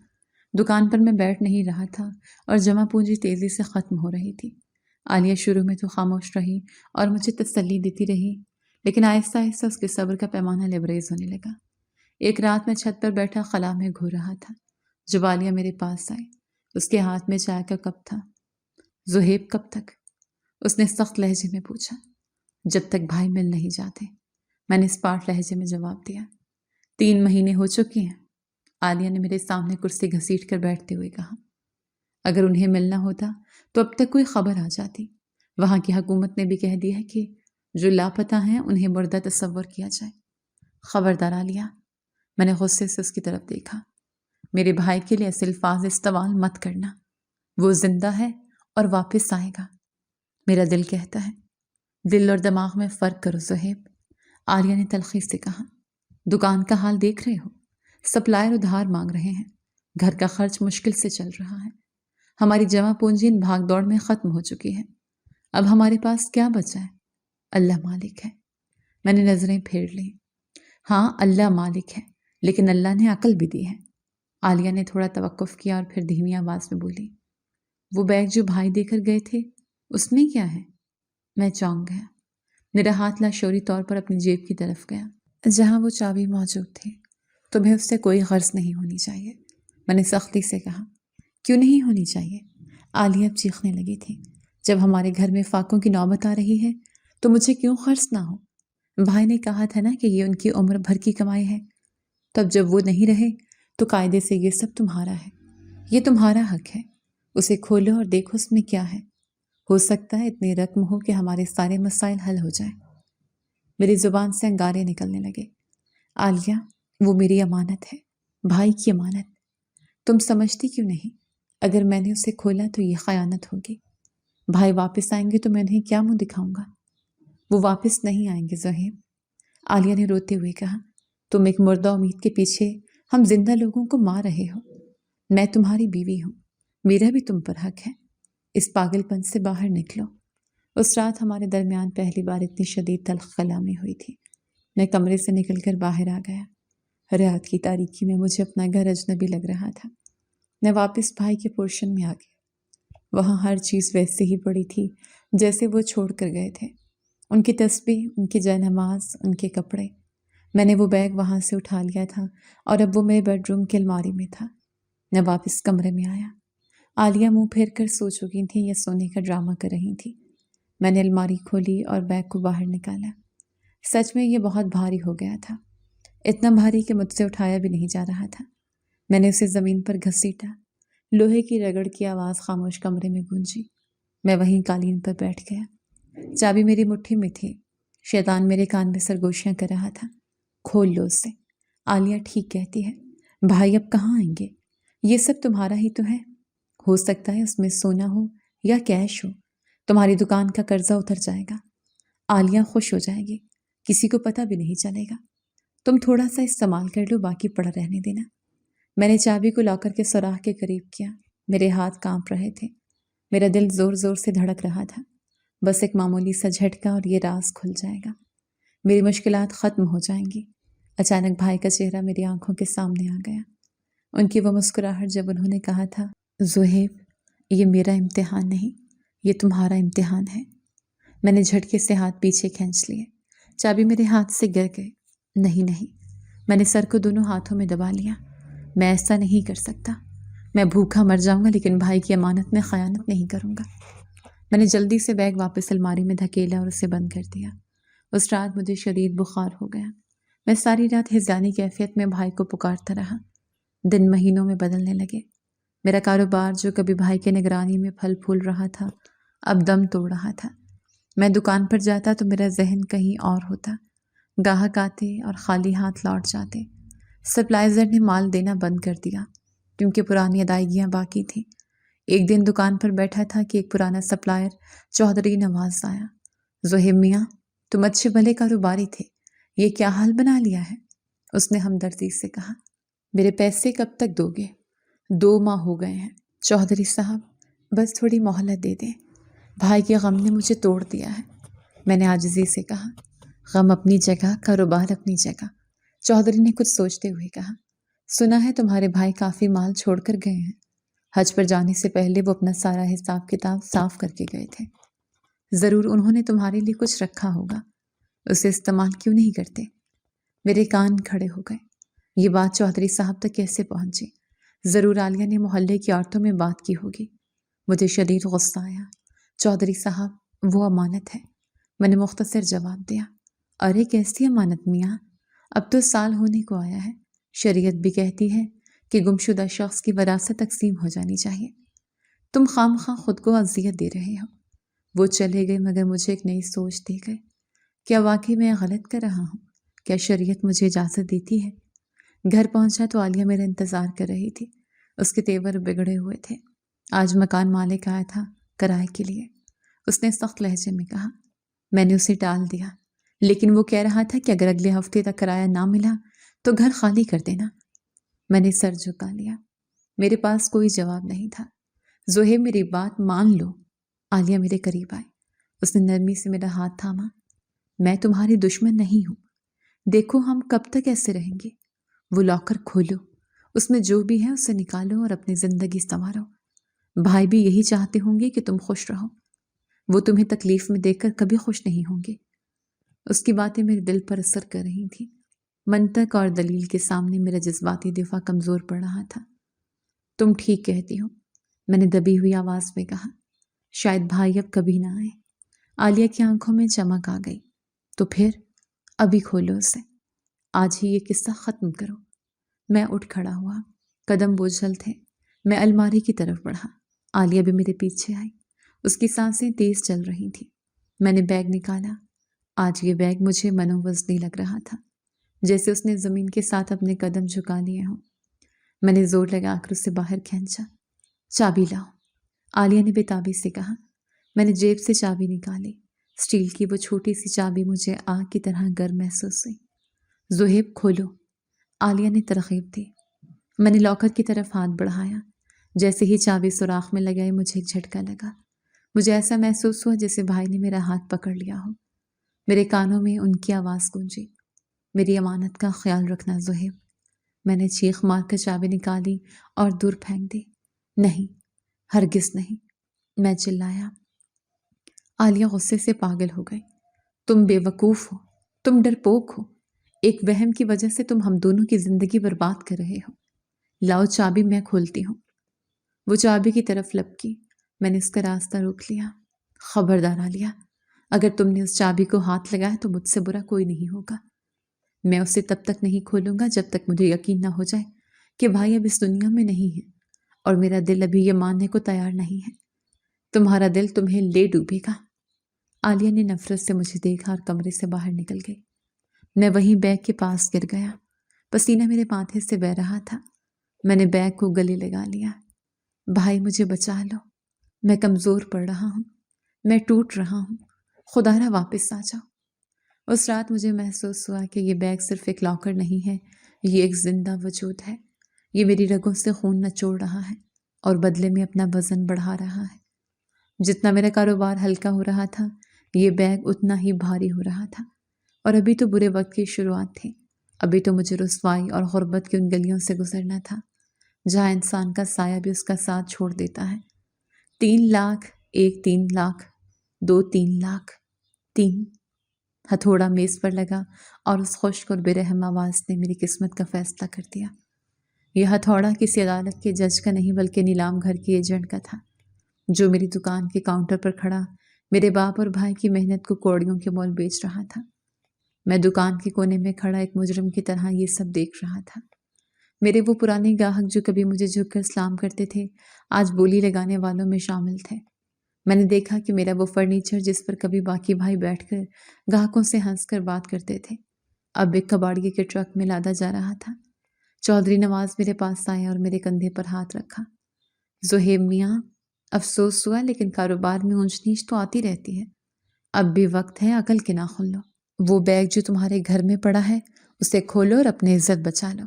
دکان پر میں بیٹھ نہیں رہا تھا اور جمع پونجی تیزی سے ختم ہو رہی تھی۔ عالیہ شروع میں تو خاموش رہی اور مجھے تسلی دیتی رہی، لیکن آہستہ آہستہ اس کے صبر کا پیمانہ لبریز ہونے لگا۔ ایک رات میں چھت پر بیٹھا خلا میں گھو رہا تھا جب عالیہ میرے پاس آئی۔ اس کے ہاتھ میں چائے کا کپ تھا۔ زہیب کب تک؟ اس نے سخت لہجے میں پوچھا۔ جب تک بھائی مل نہیں جاتے، میں نے اسپاٹ لہجے میں جواب دیا۔ 3 مہینے ہو چکے ہیں، عالیہ نے میرے سامنے کرسی گھسیٹ کر بیٹھتے ہوئے کہا۔ اگر انہیں ملنا ہوتا تو اب تک کوئی خبر آ جاتی۔ وہاں کی حکومت نے بھی کہہ دیا ہے کہ جو لاپتہ ہیں انہیں مردہ تصور کیا جائے۔ خبردار عالیہ، میں نے غصے سے اس کی طرف دیکھا۔ میرے بھائی کے لیے ایسے الفاظ استعمال مت کرنا۔ وہ زندہ ہے اور واپس آئے گا، میرا دل کہتا ہے۔ دل اور دماغ میں فرق کرو زہیب، عالیہ نے تلخی سے کہا۔ دکان کا حال دیکھ رہے ہو، سپلائر ادھار مانگ رہے ہیں، گھر کا خرچ مشکل سے چل رہا ہے، ہماری جمع پونجی ان بھاگ دوڑ میں ختم ہو چکی ہے۔ اب ہمارے پاس کیا بچا ہے؟ اللہ مالک ہے۔ میں نے نظریں پھیر لیں۔ ہاں اللہ مالک ہے، لیکن اللہ نے عقل بھی دی ہے۔ عالیہ نے تھوڑا توقف کیا اور پھر دھیمی آواز میں بولی۔ وہ بیگ جو بھائی دے کر گئے تھے، اس میں کیا ہے؟ میں چونک گیا۔ میرا ہاتھ لاشعوری طور پر اپنی جیب کی طرف گیا جہاں وہ چابی موجود تھی۔ تمہیں اس سے کوئی غرض نہیں ہونی چاہیے، میں نے سختی سے کہا۔ کیوں نہیں ہونی چاہیے؟ عالیہ اب چیخنے لگی تھی۔ جب ہمارے گھر میں فاقوں کی نوبت آ رہی ہے تو مجھے کیوں غرض نہ ہو؟ بھائی نے کہا تھا نا کہ یہ ان کی عمر بھر کی کمائی ہے۔ تب جب وہ نہیں رہے تو قاعدے سے یہ سب تمہارا ہے، یہ تمہارا حق ہے۔ اسے کھولو اور دیکھو اس میں کیا ہے۔ ہو سکتا ہے اتنی رقم ہو کہ ہمارے سارے مسائل حل ہو جائیں۔ میری زبان سے انگارے نکلنے لگے۔ عالیہ، وہ میری امانت ہے، بھائی کی امانت۔ تم سمجھتی کیوں نہیں؟ اگر میں نے اسے کھولا تو یہ خیانت ہوگی۔ بھائی واپس آئیں گے تو میں انہیں کیا منہ دکھاؤں گا؟ وہ واپس نہیں آئیں گے زہیب، عالیہ نے روتے ہوئے کہا۔ تم ایک مردہ امید کے پیچھے ہم زندہ لوگوں کو مار رہے ہو۔ میں تمہاری بیوی ہوں، میرا بھی تم پر حق ہے۔ اس پاگل پن سے باہر نکلو۔ اس رات ہمارے درمیان پہلی بار اتنی شدید تلخ کلامی ہوئی تھی۔ میں کمرے سے نکل کر باہر آ گیا۔ رات کی تاریکی میں مجھے اپنا گھر اجنبی لگ رہا تھا۔ میں واپس بھائی کے پورشن میں آ گیا۔ وہاں ہر چیز ویسے ہی پڑی تھی جیسے وہ چھوڑ کر گئے تھے۔ ان کی تسبیح، ان کی جائے نماز، ان کے کپڑے۔ میں نے وہ بیگ وہاں سے اٹھا لیا تھا اور اب وہ میرے بیڈ روم کی الماری میں تھا۔ میں واپس کمرے میں آیا۔ عالیہ منہ پھیر کر سو چکی تھیں یا سونے کا ڈرامہ کر رہی تھی۔ میں نے الماری کھولی اور بیگ کو باہر نکالا۔ سچ میں یہ بہت بھاری ہو گیا تھا، اتنا بھاری کہ مجھ سے اٹھایا بھی نہیں جا رہا تھا۔ میں نے اسے زمین پر گھسیٹا۔ لوہے کی رگڑ کی آواز خاموش کمرے میں گونجی۔ میں وہیں قالین پر بیٹھ گیا۔ چابی میری مٹھی میں تھی۔ شیطان میرے کان میں سرگوشیاں کر رہا تھا۔ کھول لو اسے، عالیہ ٹھیک کہتی ہے، بھائی اب کہاں آئیں گے؟ یہ سب تمہارا ہی تو ہے۔ ہو سکتا ہے اس میں سونا ہو یا کیش ہو۔ تمہاری دکان کا قرضہ اتر جائے گا، عالیہ خوش ہو جائے گی، کسی کو پتہ بھی نہیں چلے گا۔ تم تھوڑا سا استعمال کر لو، باقی پڑا رہنے دینا۔ میں نے چابی کو لاکر کے سوراخ کے قریب کیا۔ میرے ہاتھ کانپ رہے تھے، میرا دل زور زور سے دھڑک رہا تھا۔ بس ایک معمولی سا جھٹکا اور یہ راز کھل جائے گا، میری مشکلات ختم ہو جائیں گی۔ اچانک بھائی کا چہرہ میری آنکھوں کے سامنے آ گیا۔ ان کی وہ مسکراہٹ جب انہوں نے کہا تھا، زہیب یہ میرا امتحان نہیں، یہ تمہارا امتحان ہے۔ میں نے جھٹکے سے ہاتھ پیچھے کھینچ لیے۔ چابی میرے ہاتھ سے گر گئی۔ نہیں، میں نے سر کو دونوں ہاتھوں میں دبا لیا۔ میں ایسا نہیں کر سکتا۔ میں بھوکا مر جاؤں گا لیکن بھائی کی امانت میں خیانت نہیں کروں گا۔ میں نے جلدی سے بیگ واپس الماری میں دھکیلا اور اسے بند کر دیا۔ اس رات مجھے شدید بخار ہو گیا۔ میں ساری رات ہذیانی کیفیت میں بھائی کو پکارتا رہا۔ دن مہینوں میں بدلنے لگے۔ میرا کاروبار جو کبھی بھائی کے نگرانی میں پھل پھول رہا تھا، اب دم توڑ رہا تھا۔ میں دکان پر جاتا تو میرا ذہن کہیں اور ہوتا، گاہک آتے اور خالی ہاتھ لوٹ جاتے۔ سپلائزر نے مال دینا بند کر دیا کیونکہ پرانی ادائیگیاں باقی تھیں۔ ایک دن دکان پر بیٹھا تھا کہ ایک پرانا سپلائر چودھری نواز آیا۔ زہیب میاں، تم اچھے بھلے کاروباری تھے، یہ کیا حال بنا لیا ہے؟ اس نے ہمدردی سے کہا۔ میرے پیسے کب تک دو گے؟ 2 ماہ ہو گئے ہیں چودھری صاحب، بس تھوڑی مہلت دے دیں، بھائی کے غم نے مجھے توڑ دیا ہے، میں نے عاجزی سے کہا۔ غم اپنی جگہ، کاروبار اپنی جگہ، چودھری نے کچھ سوچتے ہوئے کہا۔ سنا ہے تمہارے بھائی کافی مال چھوڑ کر گئے ہیں، حج پر جانے سے پہلے وہ اپنا سارا حساب کتاب صاف کر کے گئے تھے۔ ضرور انہوں نے تمہارے لیے کچھ رکھا ہوگا، اسے استعمال کیوں نہیں کرتے؟ میرے کان کھڑے ہو گئے، یہ بات چودھری صاحب تک کیسے پہنچی؟ ضرور عالیہ نے محلے کی عورتوں میں بات کی ہوگی۔ مجھے شدید غصہ آیا۔ چودھری صاحب، وہ امانت ہے، میں نے مختصر جواب دیا۔ ارے کیسی امانت میاں، اب تو سال ہونے کو آیا ہے، شریعت بھی کہتی ہے کہ گمشدہ شخص کی وراثت تقسیم ہو جانی چاہیے۔ تم خام خواہ خود کو اذیت دے رہے ہو۔ وہ چلے گئے مگر مجھے ایک نئی سوچ دے گئے۔ کیا واقعی میں غلط کر رہا ہوں؟ کیا شریعت مجھے اجازت دیتی ہے؟ گھر پہنچا تو عالیہ میرا انتظار کر رہی تھی۔ اس کے تیور بگڑے ہوئے تھے۔ آج مکان مالک آیا تھا کرائے کے لیے۔ اس نے سخت لہجے میں کہا۔ میں نے اسے ٹال دیا، لیکن وہ کہہ رہا تھا کہ اگر اگلے ہفتے تک کرایہ نہ ملا تو گھر خالی کر دینا۔ میں نے سر جھکا لیا، میرے پاس کوئی جواب نہیں تھا۔ زہیب میری بات مان لو۔ عالیہ میرے قریب آئی، اس نے نرمی سے میرا ہاتھ تھاما۔ میں تمہاری دشمن نہیں ہوں، دیکھو ہم کب تک ایسے رہیں گے؟ وہ لاکر کھولو، اس میں جو بھی ہے اسے نکالو اور اپنی زندگی سنوارو۔ بھائی بھی یہی چاہتے ہوں گے کہ تم خوش رہو، وہ تمہیں تکلیف میں دیکھ کر کبھی خوش نہیں ہوں گے۔ اس کی باتیں میرے دل پر اثر کر رہی تھیں۔ منطق اور دلیل کے سامنے میرا جذباتی دفاع کمزور پڑ رہا تھا۔ تم ٹھیک کہتی ہو، میں نے دبی ہوئی آواز میں کہا۔ شاید بھائی اب کبھی نہ آئے۔ عالیہ کی آنکھوں میں چمک آ گئی۔ تو پھر ابھی کھولو اسے، آج ہی یہ قصہ ختم کرو۔ میں اٹھ کھڑا ہوا، قدم بوجھل تھے۔ میں الماری کی طرف بڑھا، عالیہ بھی میرے پیچھے آئی۔ اس کی سانسیں تیز چل رہی تھیں۔ میں نے بیگ نکالا۔ آج یہ بیگ مجھے منووزنی لگ رہا تھا، جیسے اس نے زمین کے ساتھ اپنے قدم جھکا لیے ہوں۔ میں نے زور لگا کر اسے باہر کھینچا۔ چابی لاؤ، عالیہ نے بےتابی سے کہا۔ میں نے جیب سے چابی نکالی۔ اسٹیل کی وہ چھوٹی سی چابی مجھے آگ کی طرح گرم محسوس ہوئی۔ زہیب کھولو، عالیہ نے ترغیب دی۔ میں نے لاکر کی طرف ہاتھ بڑھایا۔ جیسے ہی چابی سوراخ میں لگائی مجھے ایک جھٹکا لگا۔ مجھے ایسا محسوس ہوا جیسے بھائی نے میرا ہاتھ پکڑ لیا ہو۔ میرے کانوں میں ان کی آواز گونجی، میری امانت کا خیال رکھنا زہیب۔ میں نے چیخ مار کر چابی نکالی اور دور پھینک دی۔ نہیں، ہرگز نہیں، میں چلایا۔ عالیہ غصے سے پاگل ہو گئی۔ تم بے وقوف ہو، تم ڈرپوک ہو، ایک وہم کی وجہ سے تم ہم دونوں کی زندگی برباد کر رہے ہو۔ لاؤ چابی، میں کھولتی ہوں۔ وہ چابی کی طرف لپکی۔ میں نے اس کا راستہ روک لیا۔ خبردار عالیہ، اگر تم نے اس چابی کو ہاتھ لگایا تو مجھ سے برا کوئی نہیں ہوگا۔ میں اسے تب تک نہیں کھولوں گا جب تک مجھے یقین نہ ہو جائے کہ بھائی اب اس دنیا میں نہیں ہے، اور میرا دل ابھی یہ ماننے کو تیار نہیں ہے۔ تمہارا دل تمہیں لے ڈوبے گا۔ عالیہ نے نفرت سے مجھے دیکھا اور کمرے سے باہر نکل گئی۔ میں وہیں بیگ کے پاس گر گیا۔ پسینہ میرے ماتھے سے بہہ رہا تھا۔ میں نے بیگ کو گلے لگا لیا۔ بھائی مجھے بچا لو، میں کمزور پڑ رہا ہوں، میں ٹوٹ رہا ہوں، خدا را واپس آ جاؤ۔ اس رات مجھے محسوس ہوا کہ یہ بیگ صرف ایک لاکر نہیں ہے، یہ ایک زندہ وجود ہے۔ یہ میری رگوں سے خون نچوڑ رہا ہے اور بدلے میں اپنا وزن بڑھا رہا ہے۔ جتنا میرا کاروبار ہلکا ہو رہا تھا، یہ بیگ اتنا ہی بھاری ہو رہا تھا۔ اور ابھی تو برے وقت کی شروعات تھی۔ ابھی تو مجھے رسوائی اور غربت کی ان گلیوں سے گزرنا تھا جہاں انسان کا سایہ بھی اس کا ساتھ چھوڑ دیتا ہے۔ 3 لاکھ، 3 لاکھ، 3 لاکھ، 3۔ ہتھوڑا میز پر لگا اور اس خشک اور بے رحم آواز نے میری قسمت کا فیصلہ کر دیا۔ یہ ہتھوڑا کسی عدالت کے جج کا نہیں بلکہ نیلام گھر کے ایجنٹ کا تھا، جو میری دکان کے کاؤنٹر پر کھڑا میرے باپ اور بھائی کی محنت کو کوڑیوں کے مول بیچ رہا تھا۔ میں دکان کے کونے میں کھڑا ایک مجرم کی طرح یہ سب دیکھ رہا تھا۔ میرے وہ پرانے گاہک جو کبھی مجھے جھک کر سلام کرتے تھے، آج بولی لگانے والوں میں شامل تھے۔ میں نے دیکھا کہ میرا وہ فرنیچر جس پر کبھی باقی بھائی بیٹھ کر گاہکوں سے ہنس کر بات کرتے تھے اب ایک کباڑیے کے ٹرک میں لادا جا رہا تھا۔ چودھری نواز میرے پاس آیا اور میرے کندھے پر ہاتھ رکھا۔ زہیب میاں، افسوس ہوا لیکن کاروبار میں اونچ نیچ تو آتی رہتی ہے، اب بھی وقت ہے عقل کے ناخن لو۔ وہ بیگ جو تمہارے گھر میں پڑا ہے اسے کھولو اور اپنی عزت بچا لو،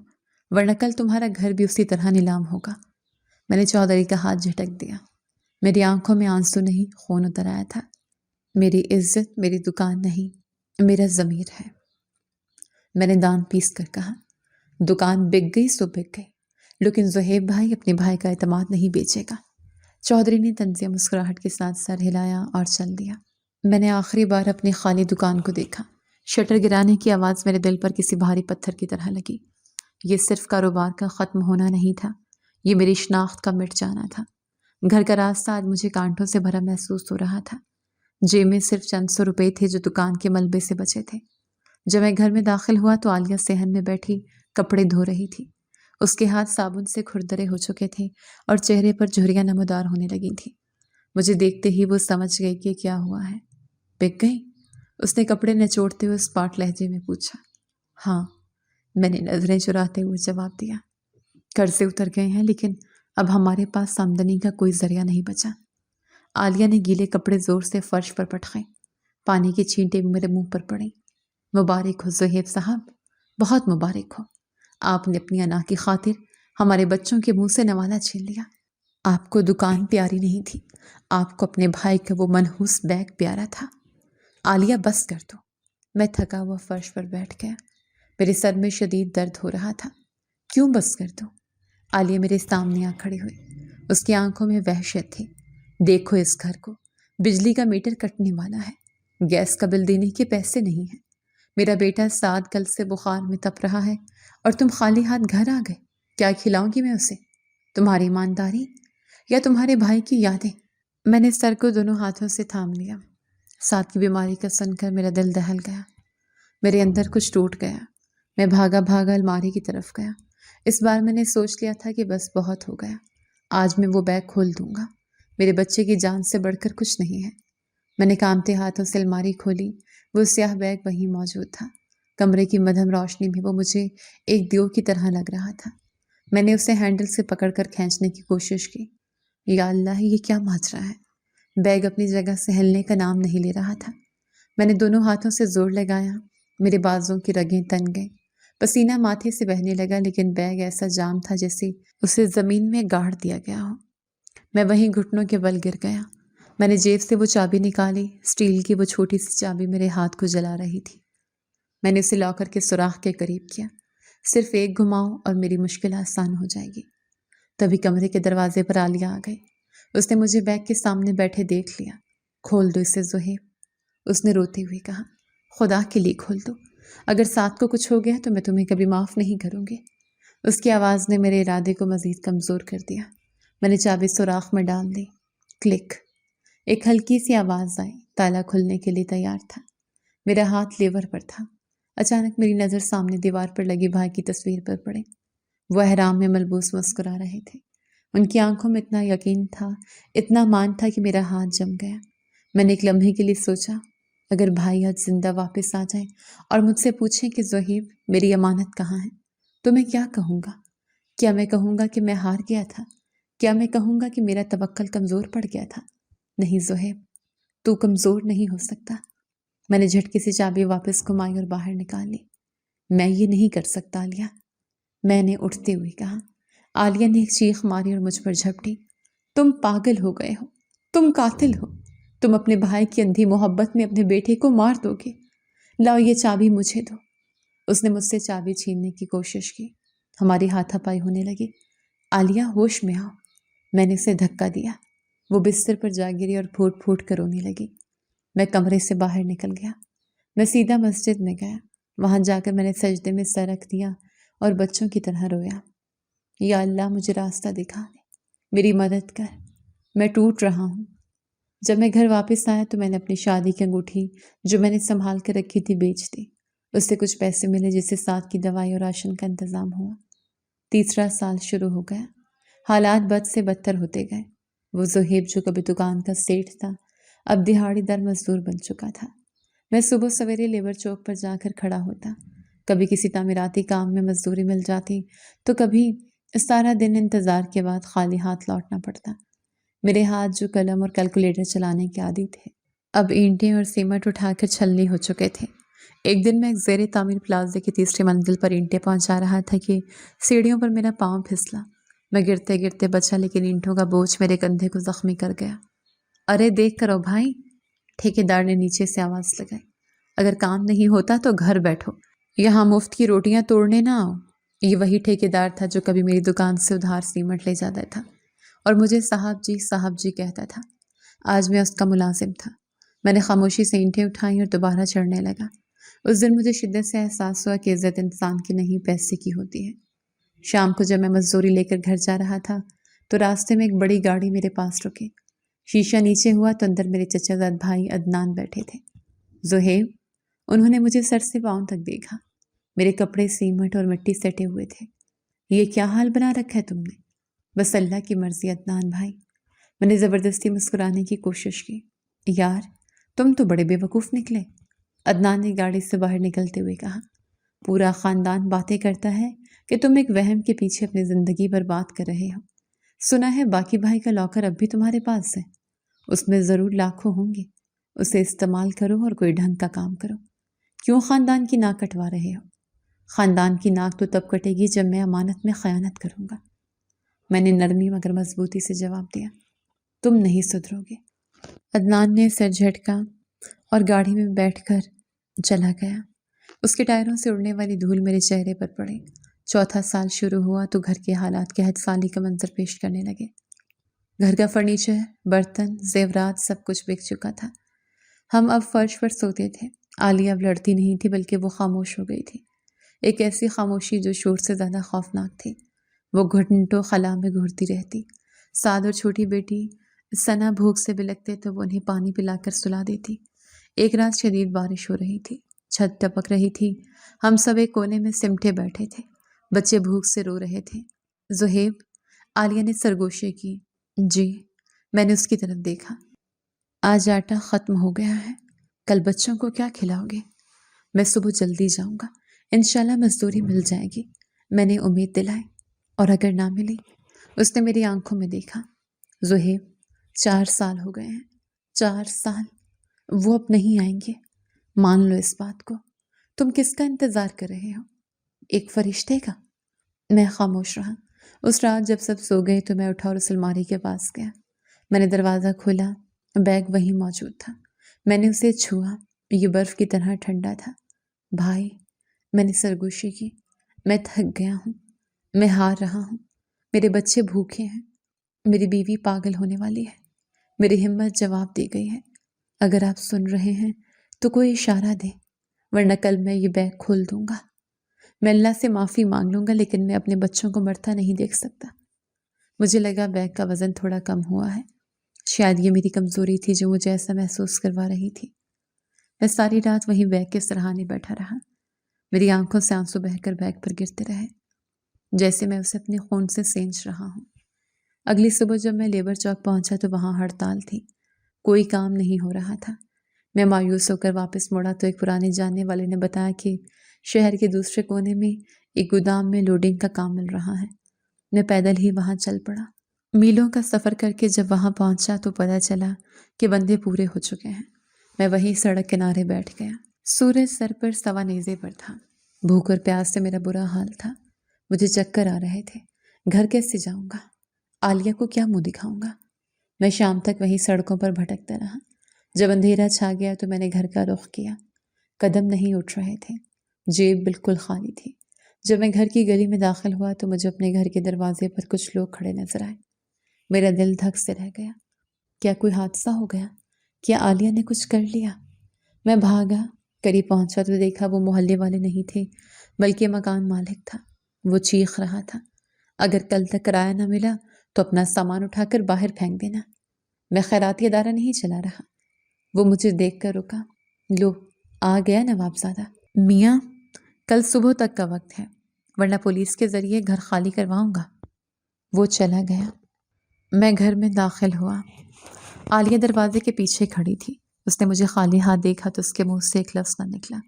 ورنہ کل تمہارا گھر بھی اسی طرح نیلام ہوگا۔ میں نے چودھری کا ہاتھ جھٹک دیا۔ میری آنکھوں میں آنسو نہیں، خون اتر آیا تھا۔ میری عزت میری دکان نہیں، میرا ضمیر ہے۔ میں نے دانت پیس کر کہا، دکان بک گئی سو بک گئی، لیکن زہیب بھائی اپنے بھائی کا اعتماد نہیں بیچے گا۔ چودھری نے طنزیہ مسکراہٹ کے ساتھ سر ہلایا اور چل دیا۔ میں نے آخری بار اپنی خالی دکان کو دیکھا۔ شٹر گرانے کی آواز میرے دل پر کسی بھاری پتھر کی طرح لگی۔ یہ صرف کاروبار کا ختم ہونا نہیں تھا، یہ میری شناخت کا مٹ جانا تھا۔ گھر کا راستہ آج مجھے کانٹوں سے بھرا محسوس ہو رہا تھا۔ جیب میں صرف چند سو روپے تھے جو دکان کے ملبے سے بچے تھے۔ جب میں گھر میں داخل ہوا تو عالیہ صحن میں بیٹھی کپڑے دھو رہی تھی۔ اس کے ہاتھ صابن سے کھردرے ہو چکے تھے اور چہرے پر جھریاں نمودار ہونے لگی تھیں۔ مجھے دیکھتے ہی وہ سمجھ گئی کہ کیا ہوا ہے۔ بک گئی؟ اس نے کپڑے نچوڑتے ہوئے اسپاٹ لہجے میں پوچھا۔ ہاں، میں نے نظریں چراتے ہوئے جواب دیا۔ قرضے اتر گئے ہیں لیکن اب ہمارے پاس آمدنی کا کوئی ذریعہ نہیں بچا۔ عالیہ نے گیلے کپڑے زور سے فرش پر پٹخے۔ پانی کی چھینٹیں میرے منہ پر پڑیں۔ مبارک ہو زہیب صاحب، بہت مبارک ہو۔ آپ نے اپنی انا کی خاطر ہمارے بچوں کے منہ سے نوالا چھین لیا۔ آپ کو دکان پیاری نہیں تھی، آپ کو اپنے بھائی کا وہ منحوس بیگ پیارا تھا۔ عالیہ بس کر دو۔ میں تھکا ہوا فرش پر بیٹھ گیا۔ میرے سر میں شدید درد ہو رہا تھا۔ کیوں بس کر دو؟ عالیہ میرے سامنے آ کھڑی ہوئی۔ اس کی آنکھوں میں وحشت تھی۔ دیکھو اس گھر کو، بجلی کا میٹر کٹنے والا ہے، گیس کا بل دینے کے پیسے نہیں ہیں، میرا بیٹا سعد کل سے بخار میں تپ رہا ہے اور تم خالی ہاتھ گھر آ گئے۔ کیا کھلاؤں گی میں اسے؟ تمہاری ایمانداری یا تمہارے بھائی کی یادیں؟ میں نے سر کو دونوں ہاتھوں سے تھام لیا۔ سعد کی بیماری کا سن کر میرا دل دہل گیا، میرے اندر کچھ ٹوٹ گیا۔ میں بھاگا بھاگا الماری کی طرف گیا۔ اس بار میں نے سوچ لیا تھا کہ بس بہت ہو گیا، آج میں وہ بیگ کھول دوں گا، میرے بچے کی جان سے بڑھ کر کچھ نہیں ہے۔ میں نے کانپتے ہاتھوں سے الماری کھولی، وہ سیاہ بیگ وہیں موجود تھا۔ کمرے کی مدھم روشنی میں وہ مجھے ایک دیو کی طرح لگ رہا تھا۔ میں نے اسے ہینڈل سے پکڑ کر کھینچنے کی کوشش کی۔ یا اللہ، یہ کیا ماجرا ہے؟ بیگ اپنی جگہ سے ہلنے کا نام نہیں لے رہا تھا۔ میں نے دونوں ہاتھوں سے زور لگایا، میرے بازوں کی رگیں تن گئیں، پسینہ ماتھے سے بہنے لگا، لیکن بیگ ایسا جام تھا جیسے اسے زمین میں گاڑ دیا گیا ہو۔ میں وہیں گھٹنوں کے بل گر گیا۔ میں نے جیب سے وہ چابی نکالی، اسٹیل کی وہ چھوٹی سی چابی میرے ہاتھ کو جلا رہی تھی۔ میں نے اسے لاکر کے سوراخ کے قریب کیا، صرف ایک گھماؤ اور میری مشکل آسان ہو جائے گی۔ تبھی کمرے کے دروازے پر عالیہ آ گئی۔ اس نے مجھے بیگ کے سامنے بیٹھے دیکھ لیا۔ کھول دو اسے زہیب، اس نے روتے ہوئے کہا۔ خدا کے لیے کھول دو، اگر ساتھ کو کچھ ہو گیا تو میں تمہیں کبھی معاف نہیں کروں گی۔ اس کی آواز نے میرے ارادے کو مزید کمزور کر دیا۔ میں نے چابی سوراخ میں ڈال دی۔ کلک، ایک ہلکی سی آواز آئی، تالا کھلنے کے لیے تیار تھا۔ میرا ہاتھ لیور پر تھا۔ اچانک میری نظر سامنے دیوار پر لگی بھائی کی تصویر پر پڑی۔ وہ احرام میں ملبوس مسکرا رہے تھے۔ ان کی آنکھوں میں اتنا یقین تھا، اتنا مان تھا کہ میرا ہاتھ جم گیا۔ میں نے ایک لمحے کے لیے سوچا، اگر بھائی آج زندہ واپس آ جائیں اور مجھ سے پوچھیں کہ زہیب میری امانت کہاں ہے، تو میں کیا کہوں گا؟ کیا میں کہوں گا کہ میں ہار گیا تھا؟ کیا میں کہوں گا کہ میرا توکل کمزور پڑ گیا تھا؟ نہیں زہیب، تو کمزور نہیں ہو سکتا۔ میں نے جھٹکے سے چابی واپس گھمائی اور باہر نکال لی۔ میں یہ نہیں کر سکتا عالیہ، میں نے اٹھتے ہوئے کہا۔ عالیہ نے ایک چیخ ماری اور مجھ پر جھپٹی۔ تم پاگل ہو گئے ہو، تم قاتل ہو، تم اپنے بھائی کی اندھی محبت میں اپنے بیٹے کو مار دو گے۔ لاؤ یہ چابی مجھے دو۔ اس نے مجھ سے چابی چھیننے کی کوشش کی۔ ہماری ہاتھا پائی ہونے لگی۔ عالیہ ہوش میں آؤ، میں نے اسے دھکا دیا۔ وہ بستر پر جا گری اور پھوٹ پھوٹ کر رونے لگی۔ میں کمرے سے باہر نکل گیا۔ میں سیدھا مسجد میں گیا۔ وہاں جا کر میں نے سجدے میں سر رکھ دیا اور بچوں کی طرح رویا۔ یا اللہ، مجھے راستہ دکھا دے، میری مدد کر، میں ٹوٹ رہا ہوں۔ جب میں گھر واپس آیا تو میں نے اپنی شادی کی انگوٹھی جو میں نے سنبھال کر رکھی تھی بیچ دی۔ اس سے کچھ پیسے ملے جس سے ساتھ کی دوائی اور راشن کا انتظام ہوا۔ تیسرا سال شروع ہو گیا۔ حالات بد سے بدتر ہوتے گئے۔ وہ زہیب جو کبھی دکان کا سیٹھ تھا اب دہاڑی دار مزدور بن چکا تھا۔ میں صبح سویرے لیبر چوک پر جا کر کھڑا ہوتا، کبھی کسی تعمیراتی کام میں مزدوری مل جاتی تو کبھی سارا دن انتظار کے بعد خالی ہاتھ لوٹنا پڑتا۔ میرے ہاتھ جو قلم اور کیلکولیٹر چلانے کے عادی تھے اب اینٹیں اور سیمنٹ اٹھا کر چھلنی ہو چکے تھے۔ ایک دن میں ایک زیر تعمیر پلازے کی تیسری منزل پر اینٹیں پہنچا رہا تھا کہ سیڑھیوں پر میرا پاؤں پھسلا۔ میں گرتے گرتے بچا لیکن اینٹوں کا بوجھ میرے کندھے کو زخمی کر گیا۔ ارے دیکھ کرو بھائی، ٹھیکیدار نے نیچے سے آواز لگائی۔ اگر کام نہیں ہوتا تو گھر بیٹھو، یہاں مفت کی روٹیاں توڑنے نہ آؤ۔ یہ وہی ٹھیکیدار تھا جو کبھی میری دکان سے ادھار سیمنٹ لے جاتا تھا اور مجھے صاحب جی کہتا تھا۔ آج میں اس کا ملازم تھا۔ میں نے خاموشی سے اینٹیں اٹھائیں اور دوبارہ چڑھنے لگا۔ اس دن مجھے شدت سے احساس ہوا کہ عزت انسان کی نہیں پیسے کی ہوتی ہے۔ شام کو جب میں مزدوری لے کر گھر جا رہا تھا تو راستے میں ایک بڑی گاڑی میرے پاس رکی۔ شیشہ نیچے ہوا تو اندر میرے چچا زاد بھائی عدنان بیٹھے تھے۔ زہیب، انہوں نے مجھے سر سے پاؤں تک دیکھا۔ میرے کپڑے سیمنٹ اور مٹی سٹے ہوئے تھے۔ یہ کیا حال بنا رکھا ہے تم نے؟ بس اللہ کی مرضی عدنان بھائی۔ میں نے زبردستی مسکرانے کی کوشش کی۔ یار تم تو بڑے بے وقوف نکلے، عدنان نے گاڑی سے باہر نکلتے ہوئے کہا۔ پورا خاندان باتیں کرتا ہے کہ تم ایک وہم کے پیچھے اپنی زندگی برباد کر رہے ہو۔ سنا ہے باقی بھائی کا لاکر اب بھی تمہارے پاس ہے، اس میں ضرور لاکھوں ہوں گے۔ اسے استعمال کرو اور کوئی ڈھنگ کا کام کرو۔ کیوں خاندان کی ناک کٹوا رہے ہو؟ خاندان کی ناک تو تب کٹے گی جب میں امانت میں خیانت کروں گا۔ میں نے نرمی مگر مضبوطی سے جواب دیا۔ تم نہیں سدھرو گے۔ عدنان نے سر جھٹکا اور گاڑی میں بیٹھ کر چلا گیا۔ اس کے ٹائروں سے اڑنے والی دھول میرے چہرے پر پڑی۔ چوتھا سال شروع ہوا تو گھر کے حالات قحط سالی کا منظر پیش کرنے لگے۔ گھر کا فرنیچر، برتن، زیورات سب کچھ بک چکا تھا۔ ہم اب فرش پر سوتے تھے۔ عالیہ اب لڑتی نہیں تھی بلکہ وہ خاموش ہو گئی تھی، ایک ایسی خاموشی جو شور سے زیادہ خوفناک تھی۔ وہ گھنٹوں خلا میں گھورتی رہتی۔ سعد اور چھوٹی بیٹی ثنا بھوک سے بلکتے تو وہ انہیں پانی پلا کر سلا دیتی۔ ایک رات شدید بارش ہو رہی تھی، چھت ٹپک رہی تھی، ہم سب ایک کونے میں سمٹے بیٹھے تھے، بچے بھوک سے رو رہے تھے۔ زہیب، عالیہ نے سرگوشی کی۔ جی، میں نے اس کی طرف دیکھا۔ آج آٹا ختم ہو گیا ہے، کل بچوں کو کیا کھلاؤ گے؟ میں صبح جلدی جاؤں گا، انشاءاللہ مزدوری مل جائے گی، میں نے امید دلائی۔ اور اگر نہ ملی؟ اس نے میری آنکھوں میں دیکھا۔ زہیب، 4 سال ہو گئے ہیں، 4 سال، وہ اب نہیں آئیں گے، مان لو اس بات کو۔ تم کس کا انتظار کر رہے ہو؟ ایک فرشتے کا۔ میں خاموش رہا۔ اس رات جب سب سو گئے تو میں اٹھا اور اس الماری کے پاس گیا۔ میں نے دروازہ کھولا، بیگ وہیں موجود تھا۔ میں نے اسے چھوا، یہ برف کی طرح ٹھنڈا تھا۔ بھائی، میں نے سرگوشی کی، میں تھک گیا ہوں، میں ہار رہا ہوں، میرے بچے بھوکے ہیں، میری بیوی پاگل ہونے والی ہے، میری ہمت جواب دے گئی ہے۔ اگر آپ سن رہے ہیں تو کوئی اشارہ دیں، ورنہ کل میں یہ بیگ کھول دوں گا۔ میں اللہ سے معافی مانگ لوں گا لیکن میں اپنے بچوں کو مرتا نہیں دیکھ سکتا۔ مجھے لگا بیگ کا وزن تھوڑا کم ہوا ہے، شاید یہ میری کمزوری تھی جو مجھے ایسا محسوس کروا رہی تھی۔ میں ساری رات وہیں بیگ کے سرہانے بیٹھا رہا۔ میری آنکھوں سے آنسو بہہ کر بیگ پر گرتے رہے، جیسے میں اسے اپنے خون سے سینچ رہا ہوں۔ اگلی صبح جب میں لیبر چوک پہنچا تو وہاں ہڑتال تھی، کوئی کام نہیں ہو رہا تھا۔ میں مایوس ہو کر واپس مڑا تو ایک پرانے جاننے والے نے بتایا کہ شہر کے دوسرے کونے میں ایک گودام میں لوڈنگ کا کام مل رہا ہے۔ میں پیدل ہی وہاں چل پڑا۔ میلوں کا سفر کر کے جب وہاں پہنچا تو پتہ چلا کہ بندے پورے ہو چکے ہیں۔ میں وہیں سڑک کنارے بیٹھ گیا۔ سورج سر پر سوا نیزے پر تھا۔ بھوک اور پیاس سے میرا برا حال تھا، مجھے چکر آ رہے تھے۔ گھر کیسے جاؤں گا؟ عالیہ کو کیا منہ دکھاؤں گا؟ میں شام تک وہیں سڑکوں پر بھٹکتا رہا۔ جب اندھیرا چھا گیا تو میں نے گھر کا رخ کیا۔ قدم نہیں اٹھ رہے تھے، جیب بالکل خالی تھی۔ جب میں گھر کی گلی میں داخل ہوا تو مجھے اپنے گھر کے دروازے پر کچھ لوگ کھڑے نظر آئے۔ میرا دل دھک سے رہ گیا۔ کیا کوئی حادثہ ہو گیا؟ کیا عالیہ نے کچھ کر لیا؟ میں بھاگا، قریب پہنچا تو دیکھا وہ محلے والے نہیں تھے بلکہ مکان مالک تھا۔ وہ چیخ رہا تھا، اگر کل تک کرایہ نہ ملا تو اپنا سامان اٹھا کر باہر پھینک دینا۔ میں خیراتی ادارہ نہیں چلا رہا۔ وہ مجھے دیکھ کر رکا۔ لو، آ گیا نواب زادہ۔ میاں، کل صبح تک کا وقت ہے ورنہ پولیس کے ذریعے گھر خالی کرواؤں گا۔ وہ چلا گیا۔ میں گھر میں داخل ہوا۔ عالیہ دروازے کے پیچھے کھڑی تھی۔ اس نے مجھے خالی ہاتھ دیکھا تو اس کے منہ سے ایک لفظ نہ نکلا۔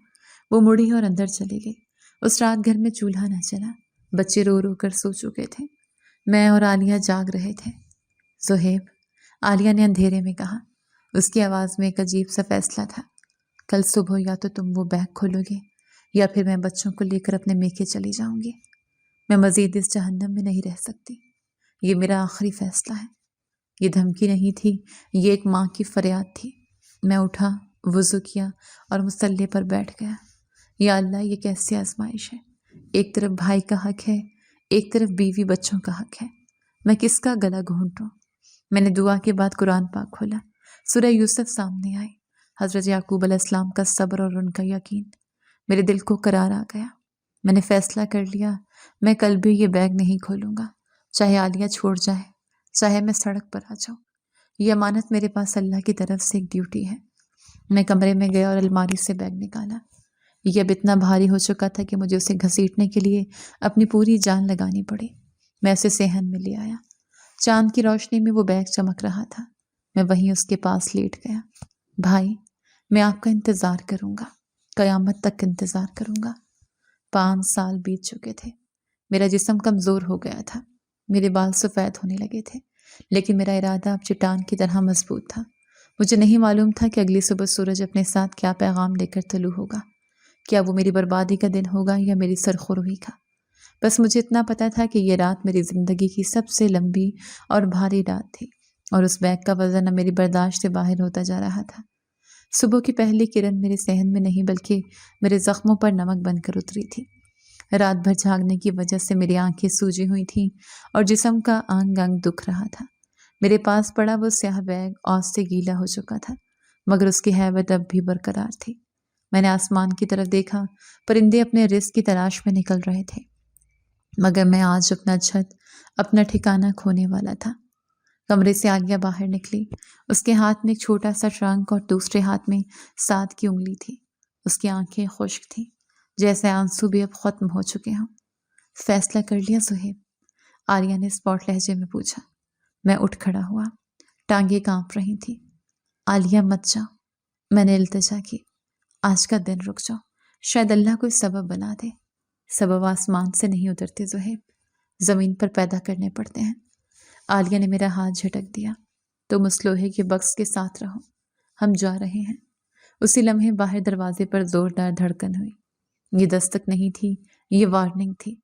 وہ مڑی اور اندر چلی گئی۔ اس رات گھر میں چولہا نہ چلا۔ بچے رو رو کر سو چکے تھے۔ میں اور عالیہ جاگ رہے تھے۔ زہیب، عالیہ نے اندھیرے میں کہا۔ اس کی آواز میں ایک عجیب سا فیصلہ تھا۔ کل صبح یا تو تم وہ بیگ کھولو گے یا پھر میں بچوں کو لے کر اپنے میکے چلی جاؤں گی۔ میں مزید اس جہنم میں نہیں رہ سکتی۔ یہ میرا آخری فیصلہ ہے۔ یہ دھمکی نہیں تھی، یہ ایک ماں کی فریاد تھی۔ میں اٹھا، وضو کیا اور مصلی پر بیٹھ گیا۔ یا اللہ، یہ کیسی آزمائش ہے۔ ایک طرف بھائی کا حق ہے، ایک طرف بیوی بچوں کا حق ہے۔ میں کس کا گلا گھونٹوں؟ میں نے دعا کے بعد قرآن پاک کھولا۔ سورہ یوسف سامنے آئی۔ حضرت یعقوب علیہ السلام کا صبر اور ان کا یقین۔ میرے دل کو قرار آ گیا۔ میں نے فیصلہ کر لیا، میں کل بھی یہ بیگ نہیں کھولوں گا، چاہے عالیہ چھوڑ جائے، چاہے میں سڑک پر آ جاؤں۔ یہ امانت میرے پاس اللہ کی طرف سے ایک ڈیوٹی ہے۔ میں کمرے میں گیا اور الماری سے بیگ نکالا۔ یہ اب اتنا بھاری ہو چکا تھا کہ مجھے اسے گھسیٹنے کے لیے اپنی پوری جان لگانی پڑی۔ میں اسے صحن میں لے آیا۔ چاند کی روشنی میں وہ بیگ چمک رہا تھا۔ میں وہیں اس کے پاس لیٹ گیا۔ بھائی، میں آپ کا انتظار کروں گا، قیامت تک انتظار کروں گا۔ 5 سال بیت چکے تھے۔ میرا جسم کمزور ہو گیا تھا، میرے بال سفید ہونے لگے تھے، لیکن میرا ارادہ اب چٹان کی طرح مضبوط تھا۔ مجھے نہیں معلوم تھا کہ اگلی صبح سورج اپنے ساتھ کیا پیغام لے کر طلوع ہوگا۔ کیا وہ میری بربادی کا دن ہوگا یا میری سرخروئی کا؟ بس مجھے اتنا پتا تھا کہ یہ رات میری زندگی کی سب سے لمبی اور بھاری رات تھی، اور اس بیگ کا وزن اب میری برداشت سے باہر ہوتا جا رہا تھا۔ صبح کی پہلی کرن میرے صحن میں نہیں بلکہ میرے زخموں پر نمک بن کر اتری تھی۔ رات بھر جھاگنے کی وجہ سے میری آنکھیں سوجی ہوئی تھیں اور جسم کا انگ انگ دکھ رہا تھا۔ میرے پاس پڑا وہ سیاہ بیگ اوس سے گیلا ہو چکا تھا، مگر اس کی ہیبت اب بھی برقرار تھی۔ میں نے آسمان کی طرف دیکھا، پرندے اپنے رزق کی تلاش میں نکل رہے تھے، مگر میں آج اپنا چھت، اپنا ٹھکانہ کھونے والا تھا۔ کمرے سے عالیہ باہر نکلی۔ اس کے ہاتھ میں ایک چھوٹا سا ٹرنک اور دوسرے ہاتھ میں 7 کی انگلی تھی۔ اس کی آنکھیں خشک تھیں، جیسے آنسو بھی اب ختم ہو چکے ہوں۔ فیصلہ کر لیا زہیب؟ عالیہ نے اسپاٹ لہجے میں پوچھا۔ میں اٹھ کھڑا ہوا، ٹانگیں کانپ رہی تھیں۔ عالیہ مت جاؤ، میں نے التجا کی۔ آج کا دن رک جاؤ، شاید اللہ کوئی سبب بنا دے۔ سبب آسمان سے نہیں اترتے زہیب، زمین پر پیدا کرنے پڑتے ہیں۔ عالیہ نے میرا ہاتھ جھٹک دیا۔ تم اس لوہے کے بکس کے ساتھ رہو، ہم جا رہے ہیں۔ اسی لمحے باہر دروازے پر زوردار دھڑکن ہوئی۔ یہ دستک نہیں تھی، یہ وارننگ تھی۔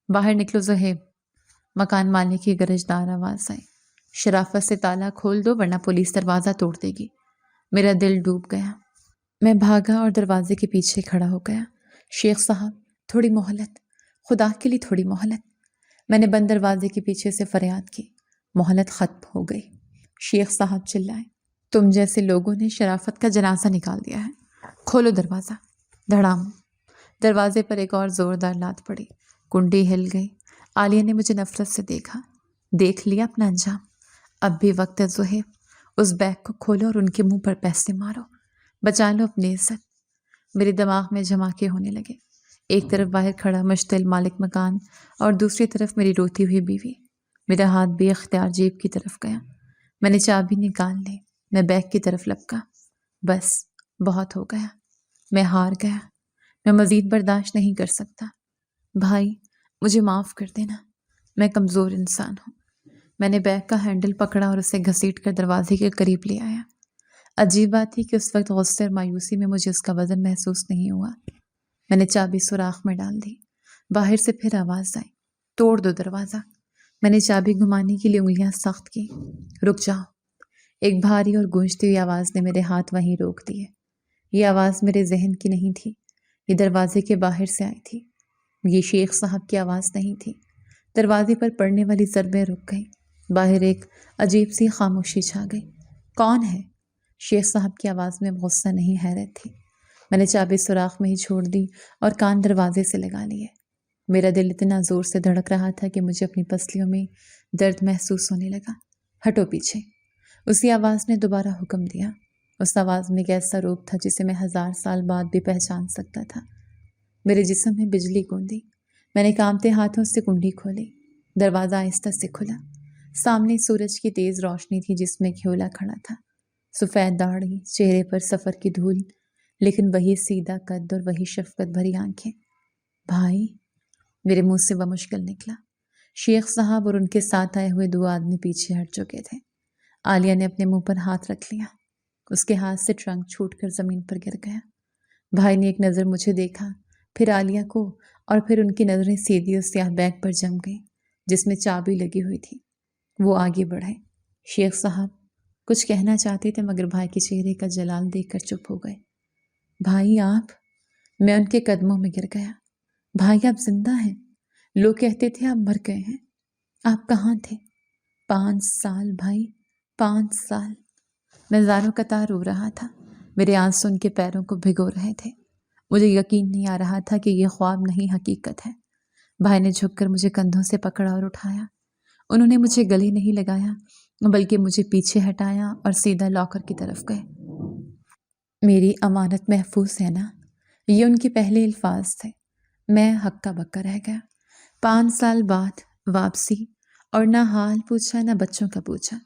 باہر نکلو زہیب، مکان مالک کی گرجدار آواز آئی۔ شرافت سے تالا کھول دو ورنہ پولیس دروازہ توڑ دے گی۔ میرا دل ڈوب گیا۔ میں بھاگا اور دروازے کے پیچھے کھڑا ہو گیا۔ شیخ صاحب، تھوڑی مہلت، خدا کے لیے تھوڑی مہلت۔ میں نے بند دروازے کے پیچھے سے فریاد کی۔ مہلت ختم ہو گئی۔ شیخ صاحب چلائے، تم جیسے لوگوں نے شرافت کا جنازہ نکال دیا ہے، کھولو دروازہ۔ دھڑام، دروازے پر ایک اور زوردار لات پڑی، کنڈی ہل گئی۔ عالیہ نے مجھے نفرت سے دیکھا۔ دیکھ لیا اپنا انجام؟ اب بھی وقت ہے زہیب، اس بیگ کو کھولو اور ان کے منہ پر پیسے مارو، بچا لو اپنی عزت۔ میرے دماغ میں جھماکے ہونے لگے۔ ایک طرف باہر کھڑا مشتعل مالک مکان اور دوسری طرف میری روتی ہوئی بیوی۔ میرا ہاتھ بے اختیار جیب کی طرف گیا۔ میں نے چابی نکال لی۔ میں بیگ کی طرف لپکا۔ بس، بہت ہو گیا، میں ہار گیا، میں مزید برداشت نہیں کر سکتا۔ بھائی، مجھے معاف کر دینا، میں کمزور انسان ہوں۔ میں نے بیگ کا ہینڈل پکڑا اور اسے گھسیٹ کر دروازے کے قریب لے آیا۔ عجیب بات تھی کہ اس وقت غصے اور مایوسی میں مجھے اس کا وزن محسوس نہیں ہوا۔ میں نے چابی سوراخ میں ڈال دی۔ باہر سے پھر آواز آئی، توڑ دو دروازہ۔ میں نے چابی گھمانے کے لیے انگلیاں سخت کی۔ رک جاؤ، ایک بھاری اور گونجتی ہوئی آواز نے میرے ہاتھ وہیں روک دیے۔ یہ آواز میرے ذہن کی نہیں تھی، یہ دروازے کے باہر سے آئی تھی۔ یہ شیخ صاحب کی آواز نہیں تھی۔ دروازے پر پڑنے والی ضربیں رک گئیں۔ باہر ایک عجیب سی خاموشی چھا گئی۔ کون ہے؟ شیخ صاحب کی آواز میں غصہ نہیں، حیرت تھی۔ میں نے چابی سوراخ میں ہی چھوڑ دی اور کان دروازے سے لگا لیے۔ میرا دل اتنا زور سے دھڑک رہا تھا کہ مجھے اپنی پسلیوں میں درد محسوس ہونے لگا۔ ہٹو پیچھے، اسی آواز نے دوبارہ حکم دیا۔ اس آواز میں ایک ایسا روپ تھا جسے میں 1000 سال بعد بھی پہچان سکتا تھا۔ میرے جسم میں بجلی گوندی۔ میں نے کانپتے ہاتھوں سے کنڈی کھولی۔ دروازہ آہستہ سے کھلا۔ سامنے سورج کی تیز روشنی تھی جس میں کھیولا کھڑا تھا، سفید داڑھی، چہرے پر سفر کی دھول، لیکن وہی سیدھا قد اور وہی شفقت بھری آنکھیں۔ بھائی، میرے منہ سے بمشکل نکلا۔ شیخ صاحب اور ان کے ساتھ آئے ہوئے 2 آدمی پیچھے ہٹ چکے تھے۔ عالیہ نے اپنے منہ پر ہاتھ رکھ لیا۔ اس کے ہاتھ سے ٹرنک چھوٹ کر زمین پر گر گیا۔ بھائی نے ایک نظر مجھے دیکھا، پھر عالیہ کو، اور پھر ان کی نظریں سیدھی اس سیاہ بیگ پر جم گئیں جس میں چابی لگی ہوئی تھی۔ وہ آگے بڑھے۔ شیخ صاحب کچھ کہنا چاہتے تھے مگر بھائی کے چہرے کا جلال دیکھ کر چپ ہو گئے۔ بھائی آپ؟ میں ان کے قدموں میں گر گیا۔ بھائی آپ زندہ ہیں؟ لوگ کہتے تھے آپ مر گئے ہیں۔ آپ کہاں تھے؟ 5 سال بھائی، 5 سال۔ میں زاروں قطار رو رہا تھا۔ میرے آنسو ان کے پیروں کو بھگو رہے تھے۔ مجھے یقین نہیں آ رہا تھا کہ یہ خواب نہیں حقیقت ہے۔ بھائی نے جھک کر مجھے کندھوں سے پکڑا اور اٹھایا۔ انہوں نے مجھے گلے نہیں لگایا بلکہ مجھے پیچھے ہٹایا اور سیدھا لاکر کی طرف گئے۔ میری امانت محفوظ ہے نا؟ یہ ان کے پہلے الفاظ تھے۔ میں ہکا بکا رہ گیا۔ 5 سال بعد واپسی، اور نہ حال پوچھا نہ بچوں کا پوچھا،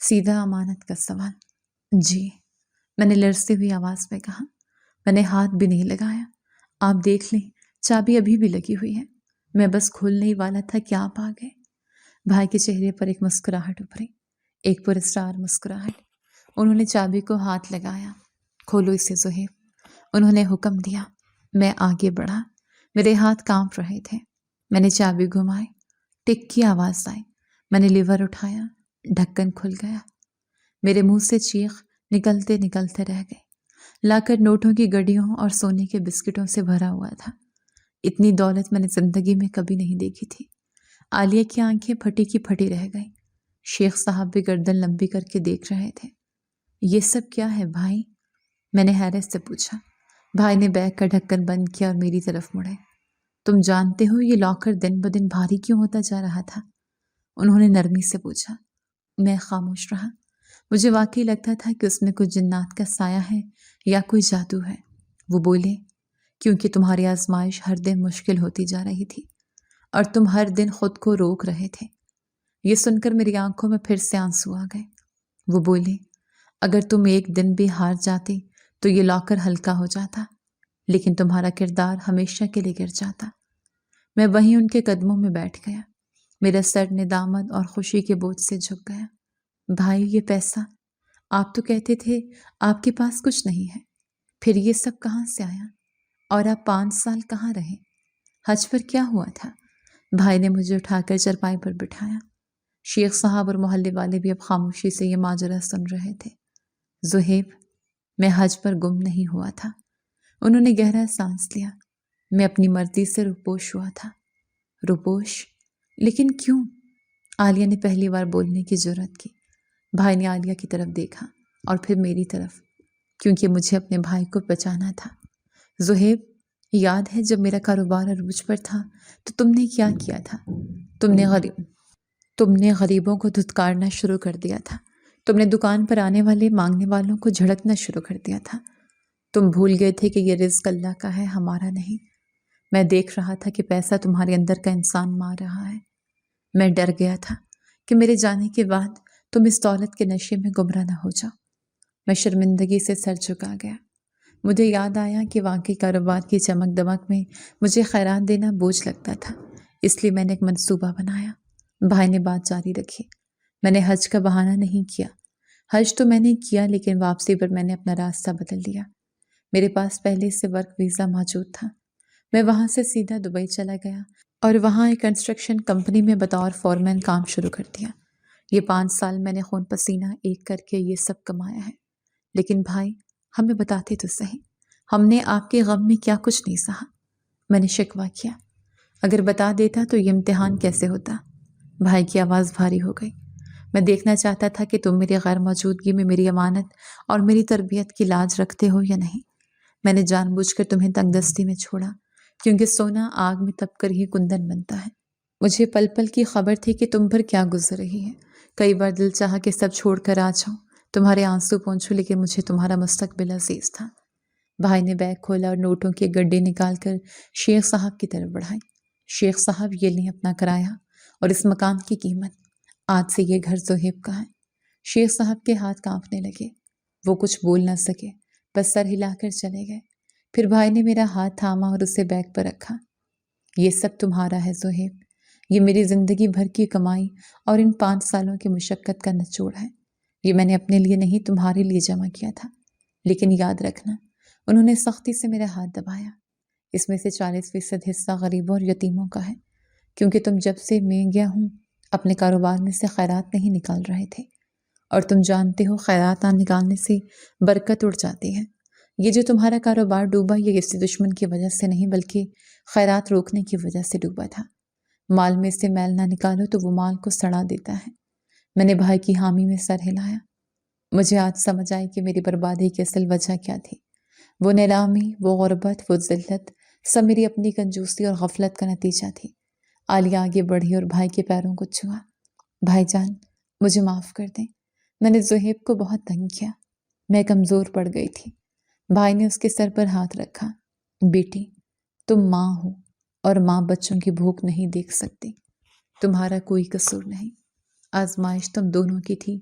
سیدھا امانت کا سوال۔ جی، میں نے لرزتی ہوئی آواز میں کہا۔ میں نے ہاتھ بھی نہیں لگایا۔ آپ دیکھ لیں، چابی ابھی بھی لگی ہوئی ہے۔ میں بس کھولنے ہی والا تھا کہ آپ آ گئے۔ بھائی کے چہرے پر ایک مسکراہٹ ابھری، ایک پراسرار مسکراہٹ۔ انہوں نے چابی کو ہاتھ لگایا۔ کھولو اسے زہیب، انہوں نے حکم دیا۔ میں آگے بڑھا۔ میرے ہاتھ کانپ رہے تھے۔ میں نے چابی گھمائی، ٹک کی آواز آئی۔ میں نے لیور اٹھایا، ڈھکن کھل گیا۔ میرے منہ سے چیخ نکلتے نکلتے رہ گئی۔ لا کر نوٹوں کی گڈیوں اور سونے کے بسکٹوں سے بھرا ہوا تھا۔ اتنی دولت میں نے زندگی میں کبھی نہیں دیکھی تھی۔ عالیہ کی آنکھیں پھٹی کی پھٹی رہ گئیں۔ شیخ صاحب بھی گردن لمبی کر کے دیکھ رہے تھے۔ یہ سب کیا ہے بھائی؟ میں نے حیرت سے پوچھا۔ بھائی نے بیگ کا ڈھکن بند کیا اور میری طرف مڑے۔ تم جانتے ہو یہ لاکر دن بدن بھاری کیوں ہوتا جا رہا تھا؟ انہوں نے نرمی سے پوچھا۔ میں خاموش رہا۔ مجھے واقعی لگتا تھا کہ اس میں کچھ جنات کا سایہ ہے یا کوئی جادو ہے۔ وہ بولے، کیونکہ تمہاری آزمائش ہر دن مشکل ہوتی جا رہی تھی اور تم ہر دن خود کو روک رہے تھے۔ یہ سن کر میری آنکھوں میں پھر سے آنسو آ گئے۔ وہ بولے، اگر تم ایک دن بھی ہار جاتے تو یہ لاکر ہلکا ہو جاتا، لیکن تمہارا کردار ہمیشہ کے لیے گر جاتا۔ میں وہیں ان کے قدموں میں بیٹھ گیا۔ میرا سر ندامت اور خوشی کے بوجھ سے جھک گیا۔ بھائی، یہ پیسہ، آپ تو کہتے تھے آپ کے پاس کچھ نہیں ہے، پھر یہ سب کہاں سے آیا؟ اور آپ 5 سال کہاں رہے؟ حج پر کیا ہوا تھا؟ بھائی نے مجھے اٹھا کر چرپائی پر بٹھایا۔ شیخ صاحب اور محلے والے بھی اب خاموشی سے یہ ماجرا سن رہے تھے۔ زہیب، میں حج پر گم نہیں ہوا تھا۔ انہوں نے گہرا سانس لیا۔ میں اپنی مرضی سے روپوش ہوا تھا۔ روپوش؟ لیکن کیوں؟ عالیہ نے پہلی بار بولنے کی جرأت کی۔ بھائی نے عالیہ کی طرف دیکھا اور پھر میری طرف، کیونکہ مجھے اپنے بھائی کو بچانا تھا۔ زہیب، یاد ہے جب میرا کاروبار عروج پر تھا تو تم نے کیا کیا تھا؟ تم نے غریبوں کو دھتکارنا شروع کر دیا تھا۔ تم نے دکان پر آنے والے مانگنے والوں کو جھڑکنا شروع کر دیا تھا۔ تم بھول گئے تھے کہ یہ رزق اللہ کا ہے، ہمارا نہیں۔ میں دیکھ رہا تھا کہ پیسہ تمہارے اندر کا انسان مار رہا ہے۔ میں ڈر گیا تھا کہ میرے جانے کے بعد تم اس دولت کے نشے میں گمراہ نہ ہو جاؤ۔ میں شرمندگی سے سر جھکا گیا۔ مجھے یاد آیا کہ واقعی کاروبار کی چمک دمک میں مجھے خیرات دینا بوجھ لگتا تھا، اس لیے میں نے ایک منصوبہ بنایا۔ بھائی نے بات جاری رکھی۔ میں نے حج کا بہانہ نہیں کیا۔ حج تو میں نے کیا، لیکن واپسی پر میں نے اپنا راستہ بدل لیا۔ میرے پاس پہلے سے ورک ویزا موجود تھا۔ میں وہاں سے سیدھا دبئی چلا گیا اور وہاں ایک کنسٹرکشن کمپنی میں بطور فورمین کام شروع کر دیا۔ یہ 5 سال میں نے خون پسینہ ایک کر کے یہ سب کمایا ہے۔ لیکن بھائی، ہمیں بتاتے تو صحیح، ہم نے آپ کے غم میں کیا کچھ نہیں سہا۔ میں نے شکوہ کیا، اگر بتا دیتا تو یہ امتحان کیسے ہوتا؟ بھائی کی آواز بھاری ہو گئی۔ میں دیکھنا چاہتا تھا کہ تم میری غیر موجودگی میں میری امانت اور میری تربیت کی لاج رکھتے ہو یا نہیں۔ میں نے جان بوجھ کر تمہیں تنگ دستی میں چھوڑا، کیونکہ سونا آگ میں تپ کر ہی کندن بنتا ہے۔ مجھے پل پل کی خبر تھی کہ تم پر کیا گزر رہی ہے۔ کئی بار دل چاہا کہ سب چھوڑ کر آ جاؤں، تمہارے آنسو پونچھوں، لیکن مجھے تمہارا مستقبل عزیز تھا۔ بھائی نے بیگ کھولا اور نوٹوں کے گڈے نکال کر شیخ صاحب کی طرف بڑھائے۔ شیخ صاحب، یہ لیں اپنا کرایہ اور اس مکان کی قیمت۔ آج سے یہ گھر زہیب کا ہے۔ شیخ صاحب کے ہاتھ کانپنے لگے۔ وہ کچھ بول نہ سکے، بس سر ہلا کر چلے گئے۔ پھر بھائی نے میرا ہاتھ تھاما اور اسے بیگ پر رکھا۔ یہ سب تمہارا ہے زہیب، یہ میری زندگی بھر کی کمائی اور ان 5 سالوں کی مشقت کا نچوڑ ہے۔ یہ میں نے اپنے لیے نہیں تمہارے لیے جمع کیا تھا، لیکن یاد رکھنا، انہوں نے سختی سے میرا ہاتھ دبایا، اس میں سے 40% حصہ غریبوں اور یتیموں کا ہے، کیونکہ تم جب سے میں گیا ہوں اپنے کاروبار میں سے خیرات نہیں نکال رہے تھے، اور تم جانتے ہو خیرات نہ نکالنے سے برکت اڑ جاتی ہے۔ یہ جو تمہارا کاروبار ڈوبا یہ کسی دشمن کی وجہ سے نہیں بلکہ خیرات روکنے کی وجہ سے ڈوبا تھا۔ مال میں سے میل نہ نکالو تو وہ مال کو سڑا دیتا ہے۔ میں نے بھائی کی حامی میں سر ہلایا۔ مجھے آج سمجھ آئی کہ میری بربادی کی اصل وجہ کیا تھی۔ وہ نیلامی، وہ غربت، وہ ذلت، سب میری اپنی کنجوسی اور غفلت کا نتیجہ تھی۔ عالیہ آگے بڑھی اور بھائی کے پیروں کو چھوا۔ بھائی جان، مجھے معاف کر دیں، میں نے زہیب کو بہت تنگ کیا، میں کمزور پڑ گئی تھی۔ بھائی نے اس کے سر پر ہاتھ رکھا۔ بیٹی، تم ماں ہو اور ماں بچوں کی بھوک نہیں دیکھ سکتی، تمہارا کوئی قصور نہیں، آزمائش تم دونوں کی تھی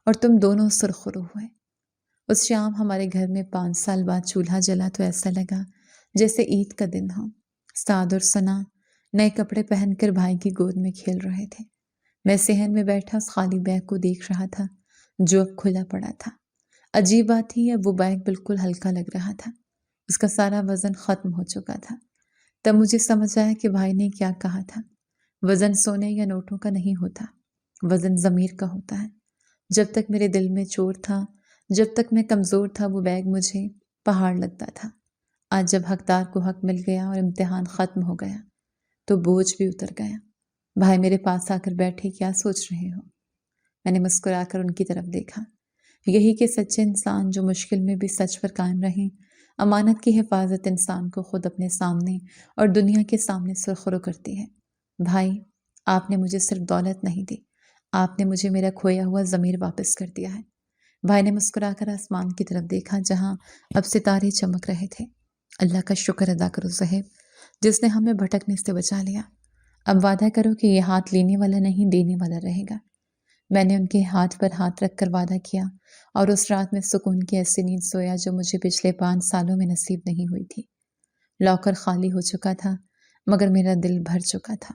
اور تم دونوں سرخرو ہوئے۔ اس شام ہمارے گھر میں 5 سال بعد چولہا جلا تو ایسا لگا جیسے عید کا دن ہو۔ سعد اور ثنا نئے کپڑے پہن کر بھائی کی گود میں کھیل رہے تھے۔ میں صحن میں بیٹھا اس خالی بیگ کو دیکھ رہا تھا جو اب کھلا پڑا تھا۔ عجیب بات تھی، اب وہ بیگ بالکل ہلکا لگ رہا تھا، اس کا سارا وزن ختم ہو چکا تھا۔ تب مجھے سمجھ آیا کہ بھائی نے کیا کہا تھا، وزن سونے یا نوٹوں کا نہیں ہوتا، وزن ضمیر کا ہوتا ہے۔ جب تک میرے دل میں چور تھا، جب تک میں کمزور تھا، وہ بیگ مجھے پہاڑ لگتا تھا۔ آج جب حقدار کو حق مل گیا اور امتحان ختم ہو گیا تو بوجھ بھی اتر گیا۔ بھائی میرے پاس آ کر بیٹھے، کیا سوچ رہے ہو؟ میں نے مسکرا کر ان کی طرف دیکھا۔ یہی کہ سچے انسان جو مشکل میں بھی سچ پر قائم رہیں۔ امانت کی حفاظت انسان کو خود اپنے سامنے اور دنیا کے سامنے سرخرو کرتی ہے۔ بھائی، آپ نے مجھے صرف دولت نہیں دی، آپ نے مجھے میرا کھویا ہوا ضمیر واپس کر دیا ہے۔ بھائی نے مسکرا کر آسمان کی طرف دیکھا جہاں اب ستارے چمک رہے تھے۔ اللہ کا شکر ادا کرو زہیب، جس نے ہمیں بھٹکنے سے بچا لیا۔ اب وعدہ کرو کہ یہ ہاتھ لینے والا نہیں دینے والا رہے گا۔ میں نے ان کے ہاتھ پر ہاتھ رکھ کر وعدہ کیا اور اس رات میں سکون کی ایسی نیند سویا جو مجھے پچھلے 5 سالوں میں نصیب نہیں ہوئی تھی۔ لاکر خالی ہو چکا تھا مگر میرا دل بھر چکا تھا۔